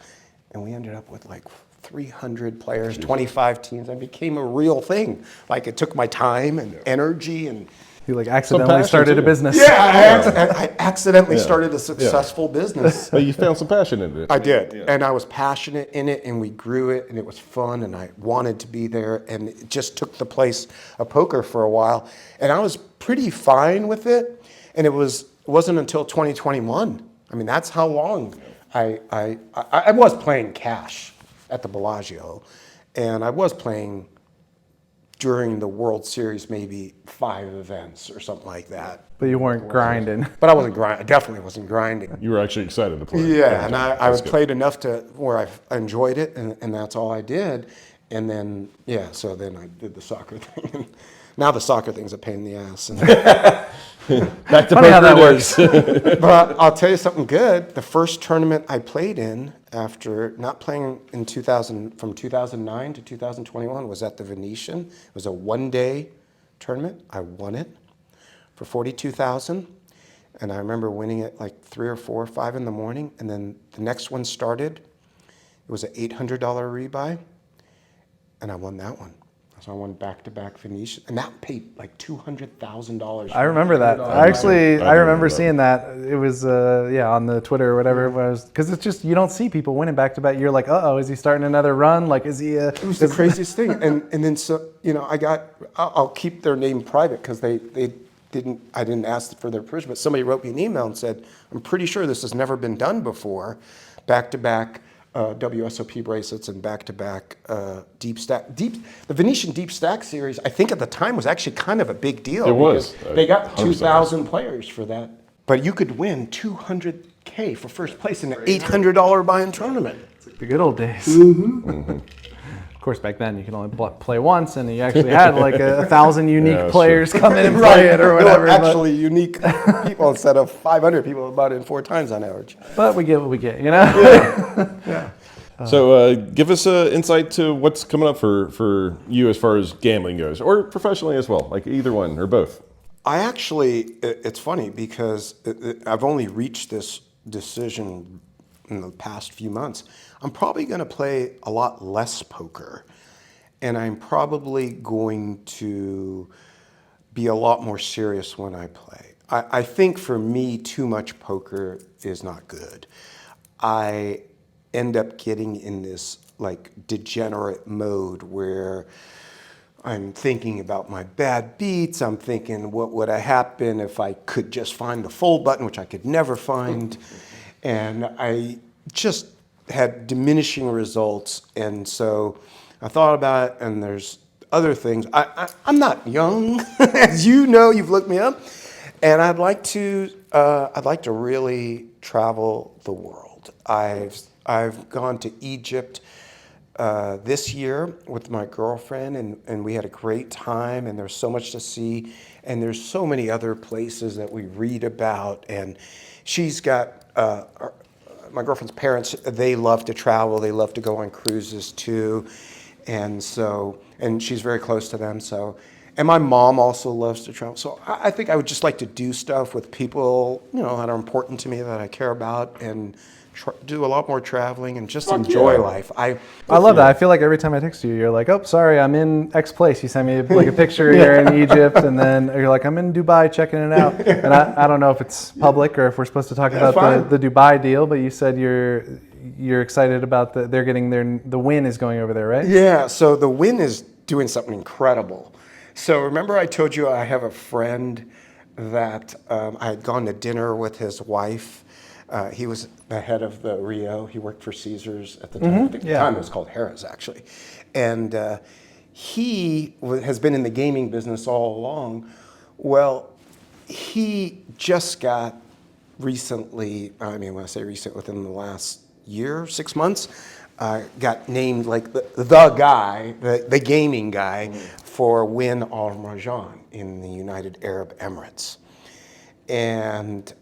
And we ended up with like 300 players, 25 teams. It became a real thing. Like, it took my time and energy and... You like accidentally started a business. Yeah, I accidentally started a successful business. But you found some passion in it. I did, and I was passionate in it, and we grew it, and it was fun, and I wanted to be there, and it just took the place of poker for a while, and I was pretty fine with it, and it wasn't until 2021. I mean, that's how long I was playing cash at the Bellagio, and I was playing during the World Series, maybe 5 events or something like that. But you weren't grinding. But I wasn't grinding. I definitely wasn't grinding. You were actually excited to play. Yeah, and I played enough to where I enjoyed it, and that's all I did. And then, so then I did the soccer thing. And now the soccer thing's a pain in the ass. Back to Funny how poker that it works. is. But I'll tell you something good. The first tournament I played in after not playing in from 2009 to 2021 was at the Venetian. It was a 1-day tournament. I won it for $42,000. And I remember winning it like 3 or 4 or 5 in the morning. And then the next one started. It was an $800 rebuy. And I won that one. So I won back-to-back Venetian, and that paid like $200,000. I remember that. I remember seeing that. It was on the Twitter or whatever it was, because it's just you don't see people winning back-to-back. You're like, uh-oh, is he starting another run? Like, is he? It was the craziest thing, and then so I'll keep their name private because I didn't ask for their permission, but somebody wrote me an email and said, I'm pretty sure this has never been done before, back-to-back. WSOP bracelets and back-to-back deep stack. The Venetian deep stack series, I think at the time was actually kind of a big deal. It was. They got 100%. 2,000 players for that. But you could win $200K for first place in an $800 buy-in tournament. The good old days. Of course, back then you could only play once, and you actually had like 1,000 unique players come in and play it or whatever. There were actually unique people instead of 500 people bought it 4 times on average. But we get what we get, you know? So give us an insight to what's coming up for you as far as gambling goes, or professionally as well, like either one or both. I actually, it's funny because I've only reached this decision in the past few months. I'm probably going to play a lot less poker, and I'm probably going to be a lot more serious when I play. I think for me, too much poker is not good. I end up getting in this like degenerate mode where I'm thinking about my bad beats. I'm thinking, what would have happened if I could just find the fold button, which I could never find. And I just had diminishing results. And so I thought about it, and there's other things. I'm not young, as you know, you've looked me up. And I'd like to really travel the world. I've gone to Egypt this year with my girlfriend, and we had a great time, and there's so much to see, and there's so many other places that we read about, and she's got, my girlfriend's parents, they love to travel, they love to go on cruises too, and she's very close to them, so, and my mom also loves to travel, so I think I would just like to do stuff with people, you know, that are important to me, that I care about, and do a lot more traveling and just enjoy life. I love that. I feel like every time I text you, you're like, oh, sorry, I'm in X place. You send me like a picture you're in Egypt, and then you're like, I'm in Dubai checking it out. And I don't know if it's public or if we're supposed to talk about the Dubai deal, but you said you're excited about they're getting the Win is going over there, right? Yeah, so the Win is doing something incredible. So remember I told you I have a friend that I had gone to dinner with his wife. He was the head of the Rio. He worked for Caesars at the time. I think at the time it was called Harrah's, actually. And he has been in the gaming business all along. Well, he just got recently, I mean, when I say recent, within the last year, 6 months, got named like the guy, the gaming guy for Win Al Marjan in the United Arab Emirates. And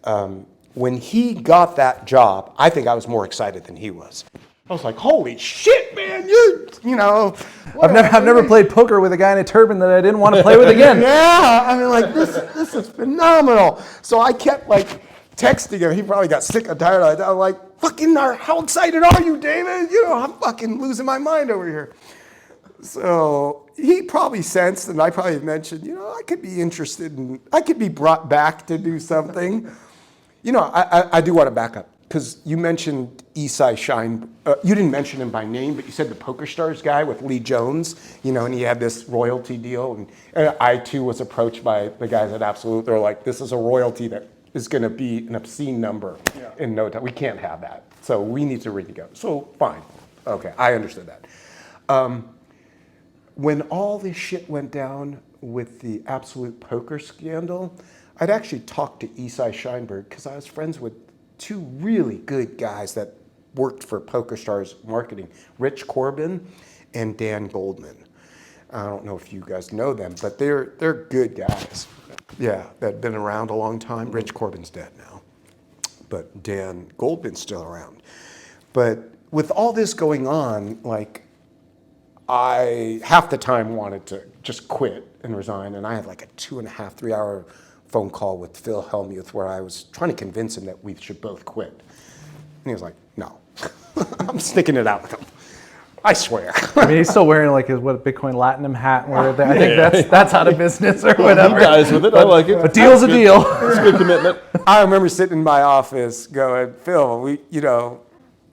when he got that job, I think I was more excited than he was. I was like, holy shit, man, you know. I've never played poker with a guy in a turban that I didn't want to play with again. Yeah, I mean, like, this is phenomenal. So I kept, like, texting him. He probably got sick and tired of it. I was like, fucking, how excited are you, David? You know, I'm fucking losing my mind over here. So he probably sensed, and I probably mentioned, you know, I could be brought back to do something. You know, I do want to back up, because you mentioned Esai Shine. You didn't mention him by name, but you said the PokerStars guy with Lee Jones, you know, and he had this royalty deal. And I, too, was approached by the guys at Absolute. They're like, this is a royalty that is going to be an obscene number in no time. We can't have that. So we need to renegotiate. So fine. Okay, I understood that. When all this shit went down with the Absolute Poker scandal, I'd actually talked to Esai Scheinberg because I was friends with 2 really good guys that worked for PokerStars marketing, Rich Corbin and Dan Goldman. I don't know if you guys know them, but they're good guys. Yeah, that have been around a long time. Rich Corbin's dead now, but Dan Goldman's still around. But with all this going on, like, I half the time wanted to just quit and resign, and I had like a 2.5, 3 hour phone call with Phil Hellmuth where I was trying to convince him that we should both quit. And he was like, no, I'm sticking it out with him. I swear. I mean, he's still wearing like his Bitcoin Latinum hat. Where I think that's out of business or whatever. He dies with it. I like it. A deal's a deal. It's a good commitment. I remember sitting in my office going, Phil,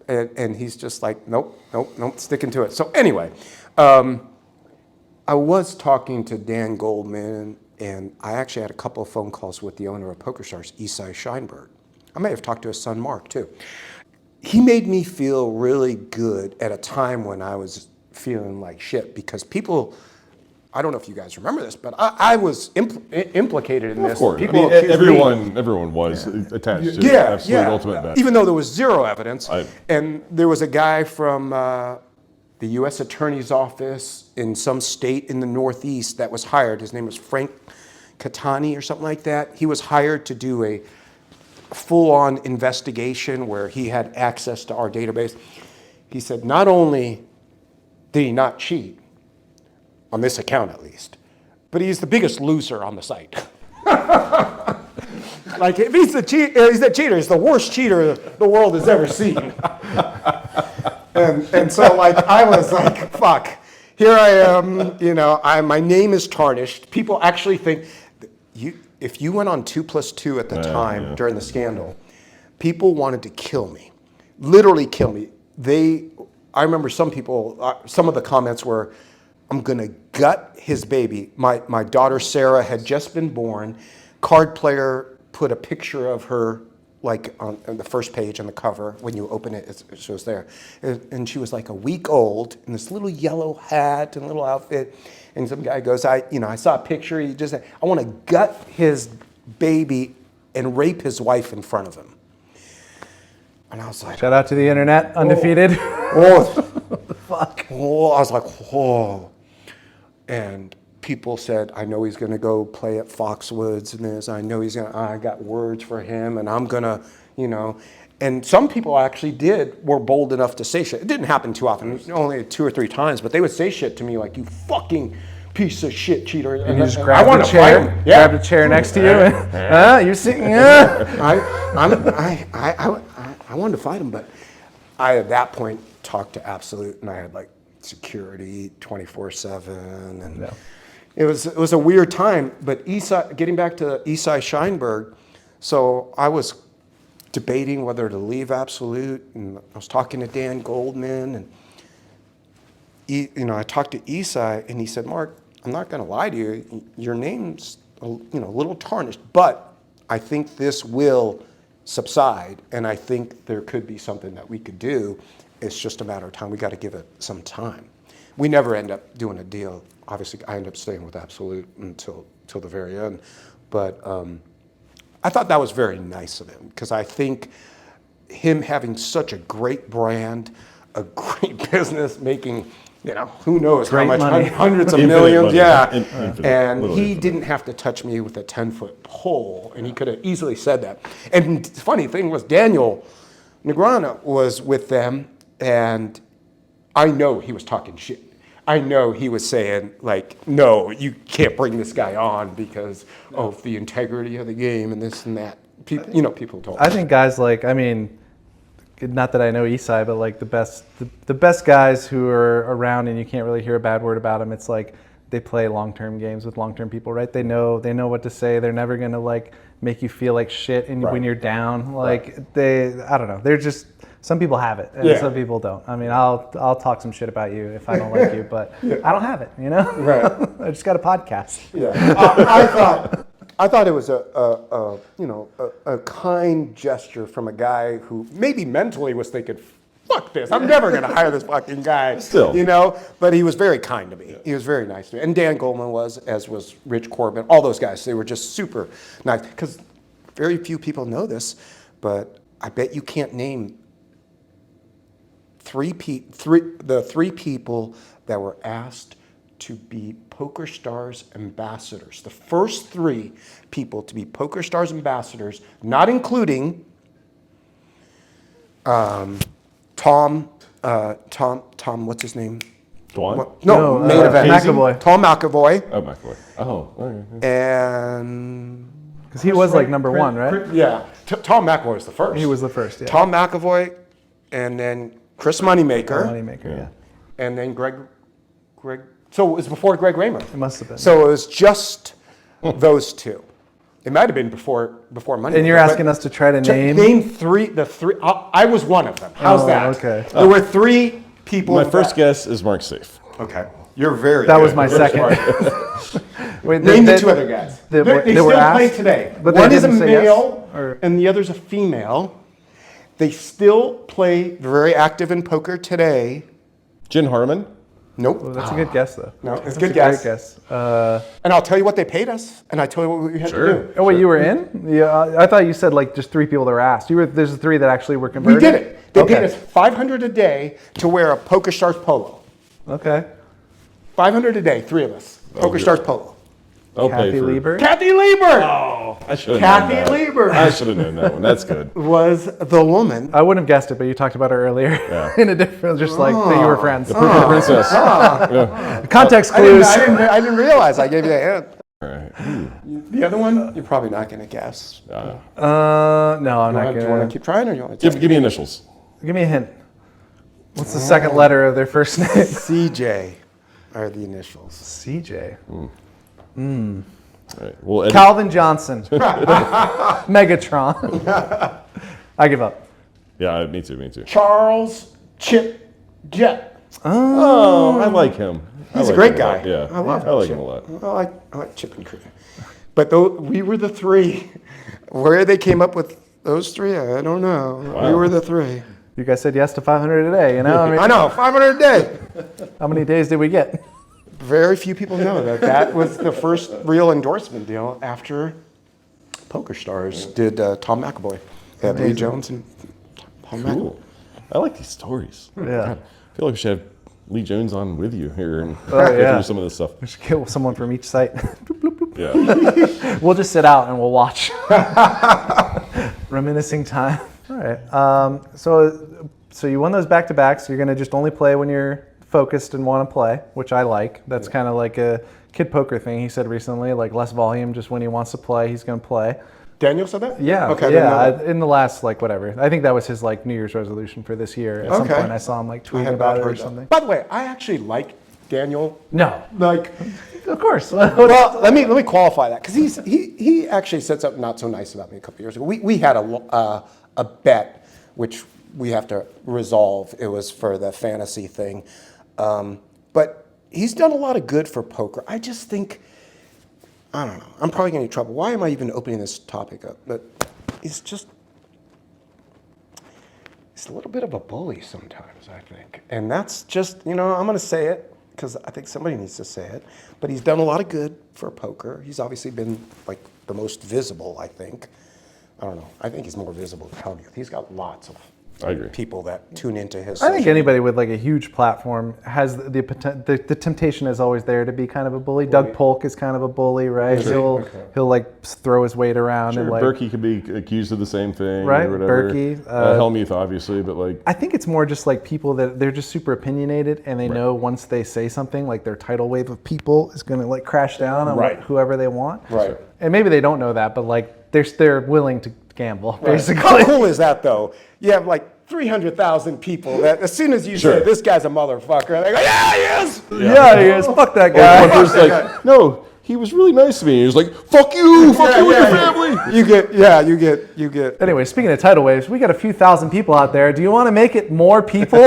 and he's just like, nope, sticking to it. So anyway, I was talking to Dan Goldman, and I actually had a couple of phone calls with the owner of PokerStars, Esai Scheinberg. I may have talked to his son, Mark, too. He made me feel really good at a time when I was feeling like shit, because people I don't know if you guys remember this, but I was implicated in this. Of course. People I mean, accused me. everyone was attached to absolute ultimate bet. Even though there was zero evidence. And there was a guy from the U.S. Attorney's Office in some state in the Northeast that was hired. His name was Frank Catani or something like that. He was hired to do a full-on investigation where he had access to our database. He said not only did he not cheat, on this account at least, but he's the biggest loser on the site. Like, if he's the cheater, he's the worst cheater the world has ever seen. And so, like, I was like, fuck, here I am, my name is tarnished. People actually think, if you went on 2+2 at the time during the scandal, people wanted to kill me, literally kill me. I remember some people, some of the comments were, I'm gonna gut his baby. My daughter Sarah had just been born. Card Player put a picture of her like on the first page on the cover. When you open it, it shows there. And she was like a week old in this little yellow hat and little outfit. And some guy goes, I saw a picture. He just said, I want to gut his baby and rape his wife in front of him. And I was like, shout out to the internet, undefeated. Fuck. Oh, I was like, whoa. And people said, I know he's going to go play at Foxwoods and this. I know I got words for him and I'm going to, And some people actually were bold enough to say shit. It didn't happen too often, only 2 or 3 times, but they would say shit to me like, you fucking piece of shit cheater. And you just grab the chair, grab the chair next to you. You're sitting, I wanted to fight him, but I, at that point, talked to Absolute, and I had like security 24/7, and it was a weird time. But getting back to Esai Scheinberg, so I was debating whether to leave Absolute, and I was talking to Dan Goldman, and I talked to Esai, and he said, Mark, I'm not going to lie to you, your name's a little tarnished, but I think this will subside, and I think there could be something that we could do. It's just a matter of time. We got to give it some time. We never end up doing a deal. Obviously, I ended up staying with Absolute until the very end. But I thought that was very nice of him, because I think him having such a great brand, a great business, making who knows great how much, money. Hundreds of millions, and he didn't have to touch me with a 10-foot pole, and he could have easily said that. And the funny thing was, Daniel Negreanu was with them, and I know he was talking shit. I know he was saying, like, no, you can't bring this guy on because of the integrity of the game and this and that. People told me. I think guys like, not that I know Esai, but like the best guys who are around and you can't really hear a bad word about them, it's like they play long-term games with long-term people, right? They know what to say. They're never gonna like make you feel like shit when you're down. Like I don't know. They're just, some people have it and some people don't. I'll talk some shit about you if I don't like you, but I don't have it, Right. I just got a podcast. Yeah. I thought it was a kind gesture from a guy who maybe mentally was thinking, fuck this, I'm never going to hire this fucking guy. Still. But he was very kind to me. Yeah. He was very nice to me. And Dan Goldman was, as was Rich Corbin, all those guys. They were just super nice. Because very few people know this, but I bet you can't name the three people that were asked to be PokerStars ambassadors. The first 3 people to be PokerStars ambassadors, not including Tom, what's his name? Dwan? No, main event. McAvoy. Tom McAvoy. Oh, McAvoy. Oh, okay. And Because he was like number 1, right? yeah, Tom McAvoy was the first. He was the first, yeah. Tom McAvoy, and then Chris Moneymaker. Moneymaker, yeah. And then Greg. So it was before Greg Raymer. It must have been. So it was just those 2. It might have been before Moneymaker. And you're asking us to try to name? Name the three. I was one of them. How's that? Okay. There were 3 people. My first guess is Mark Seif. Okay. You're very That good. was my You're second. Wait, Name the 2 other guys. They still play today. But one they is a didn't say male, yes, or? and the other's a female. They still play, very active in poker today. Jen Harmon? Nope. Well, that's a good guess, though. No, it's a That's good a guess. Great guess. And I'll tell you what they paid us, and I tell you what we had to do. Oh, wait, you were in? Yeah, I thought you said like just 3 people that were asked. There's 3 that actually were We converted. did it. They Okay. paid us $500 a day to wear a Poker Stars polo. Okay. $500 a day, 3 of us. Poker good. Stars polo. I'll pay Kathy for Lieber. Kathy Lieber I should have Kathy known that. Lieber. I should have known that one. That's good. was the woman. I wouldn't have guessed it, but you talked about her earlier Yeah. in a different, just like that you were friends. The princess. Yeah. Context I didn't, clues. I didn't realize I gave you a hint. All right. The other one, you're probably not going to guess. No, I'm not Do you want gonna. to keep trying, or you want to Give me initials. Give me a hint. What's the second letter of their first name? CJ are the initials. CJ. All right. We'll edit. Calvin Johnson. Megatron. I give up. Yeah, me too. Me too. Charles Chip Jet. Oh, I like him. He's a like great him guy. lot. Yeah, I love like Chip. him a lot. I like Chip and Crew. But we were the 3. Where they came up with those 3, I don't know. Wow. We were the 3. You guys said yes to 500 a day, you know? I mean, I know, 500 a day. how many days did we get? Very few people know that was the first real endorsement deal after Poker Stars did Tom McAvoy. They had Lee Jones and Tom McAvoy. Cool. I like these stories. Yeah. God, I feel like we should have Lee Jones on with you here and Oh, go yeah. through some of this stuff. We should get someone from each site. Yeah. We'll just sit out and we'll watch. Reminiscing time. All right. So you won those back-to-backs. You're going to just only play when you're focused and want to play, which I like. That's kind of like a kid poker thing he said recently, like less volume, just when he wants to play, he's going to play. Daniel said that? Yeah. Okay. I didn't know that. In the last, like, whatever. I think that was his, like, New Year's resolution for this year. At some Okay. point I saw him, like, I tweeting have about not it or heard that. something. By the way, I actually like Daniel. No. Like, Of course. well, let me qualify that because he actually said something not so nice about me a couple years ago. We had a bet which we have to resolve. It was for the fantasy thing, but he's done a lot of good for poker. I just think, I don't know. I'm probably going to get in trouble. Why am I even opening this topic up? But he's a little bit of a bully sometimes, I think, and that's just I'm going to say it. Because I think somebody needs to say it. But he's done a lot of good for poker. He's obviously been like the most visible, I think. I don't know. I think he's more visible than Hellmuth. He's got lots of I agree. people that tune into his I think social- anybody with like a huge platform has the temptation is always there to be kind of a bully. Doug Polk is kind of a bully, right? He'll like throw his weight around Sure, and like. Berkey could be accused of the same thing, Right, or whatever. Berkey, Hellmuth, obviously, but like, I think it's more just like people that they're just super opinionated and they know once they say something, like their tidal wave of people is going to like crash down on Right. whoever they want. Right. And maybe they don't know that, but like they're willing to gamble basically. How cool is that, though? You have like 300,000 people that as soon as you Sure. say this guy's a motherfucker, they go, yeah, he is. Yeah, he is. Fuck that one guy. person's like, no, he was really nice to me. He was like, fuck you and your family. You get. Anyway, speaking of tidal waves, we got a few thousand people out there. Do you want to make it more people?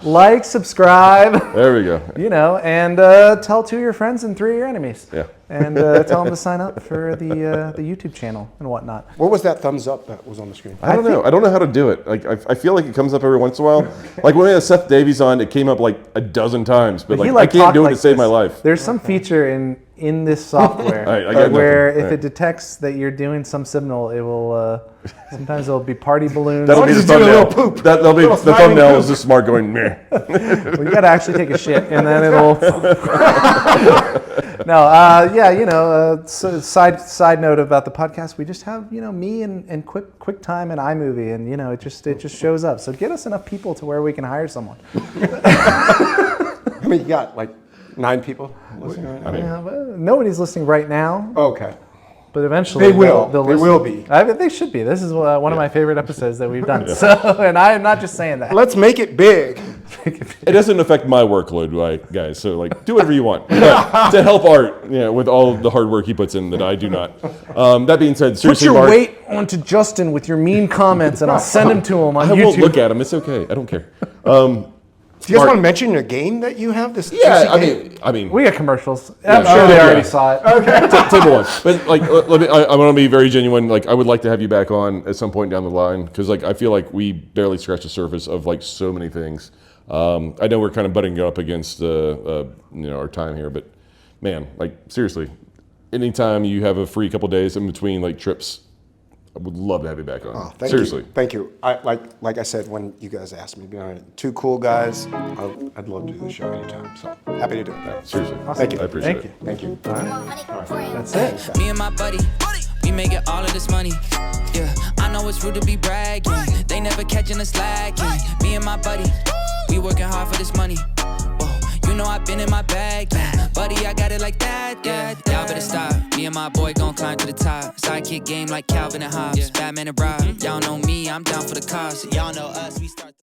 Like, subscribe, There we go. and tell 2 of your friends and 3 of your enemies. Yeah. And tell them to sign up for the YouTube channel and whatnot. What was that thumbs up that was on the screen? I don't know. I don't know how to do it. Like, I feel like it comes up every once in a while. Like when we had Seth Davies on, it came up like a dozen times, but He, I can't talked do it like to save my this. life. There's some feature in this software I got where nothing. if Right. it detects that you're doing some signal, it will. Sometimes it'll be party balloons. That'll be the just do a little thumbnail. poop. That'll be the smiling thumbnail poop. is just smart going meh. Well, you got to actually take a shit, and then it'll. No, so side note about the podcast, we just have me and QuickTime and iMovie, and it just shows up. So get us enough people to where we can hire someone. I mean, you got like 9 people listening right now. Yeah, but nobody's listening right now, Okay. but eventually They will. They'll They listen. will be. They should be. This is one of my favorite episodes that we've done. So, and I am not just saying that. Let's make it big. It doesn't affect my workload, right, guys? So like, do whatever you want to help Art, with all the hard work he puts in that I do not. That being said, Put seriously, your Mark, weight onto Justin with your mean comments, and I'll send them to him on I YouTube. won't look at him. It's okay. I don't care. Do you guys Mark- want to mention your game that you have? This Yeah, juicy I mean, We got commercials. I'm Yeah. sure they Yeah. already saw it. table one. But like, I want to be very genuine. Like, I would like to have you back on at some point down the line because, like, I feel like we barely scratched the surface of like so many things. I know we're kind of butting up against our time here, but man, like seriously, anytime you have a free couple days in between like trips, I would love to have you back on. Oh, thank seriously. you. Thank you. Like I said when you guys asked me to be on it, 2 cool guys. I'd love to do the show anytime. So happy to do it. Seriously. Thank you. I appreciate Thank it. you. Thank you. That's it. Me and my buddy, we making all of this money. Yeah, I know it's rude to be bragging. They never catching us slacking. Me and my buddy, we working hard for this money. Whoa, you know I've been in my bag, yeah. Buddy, I got it like that, yeah. Y'all better stop. Me and my boy gon' climb to the top. Sidekick game like Calvin and Hobbes. Batman and Rob. Y'all know me, I'm down for the cause. Y'all know us, we start.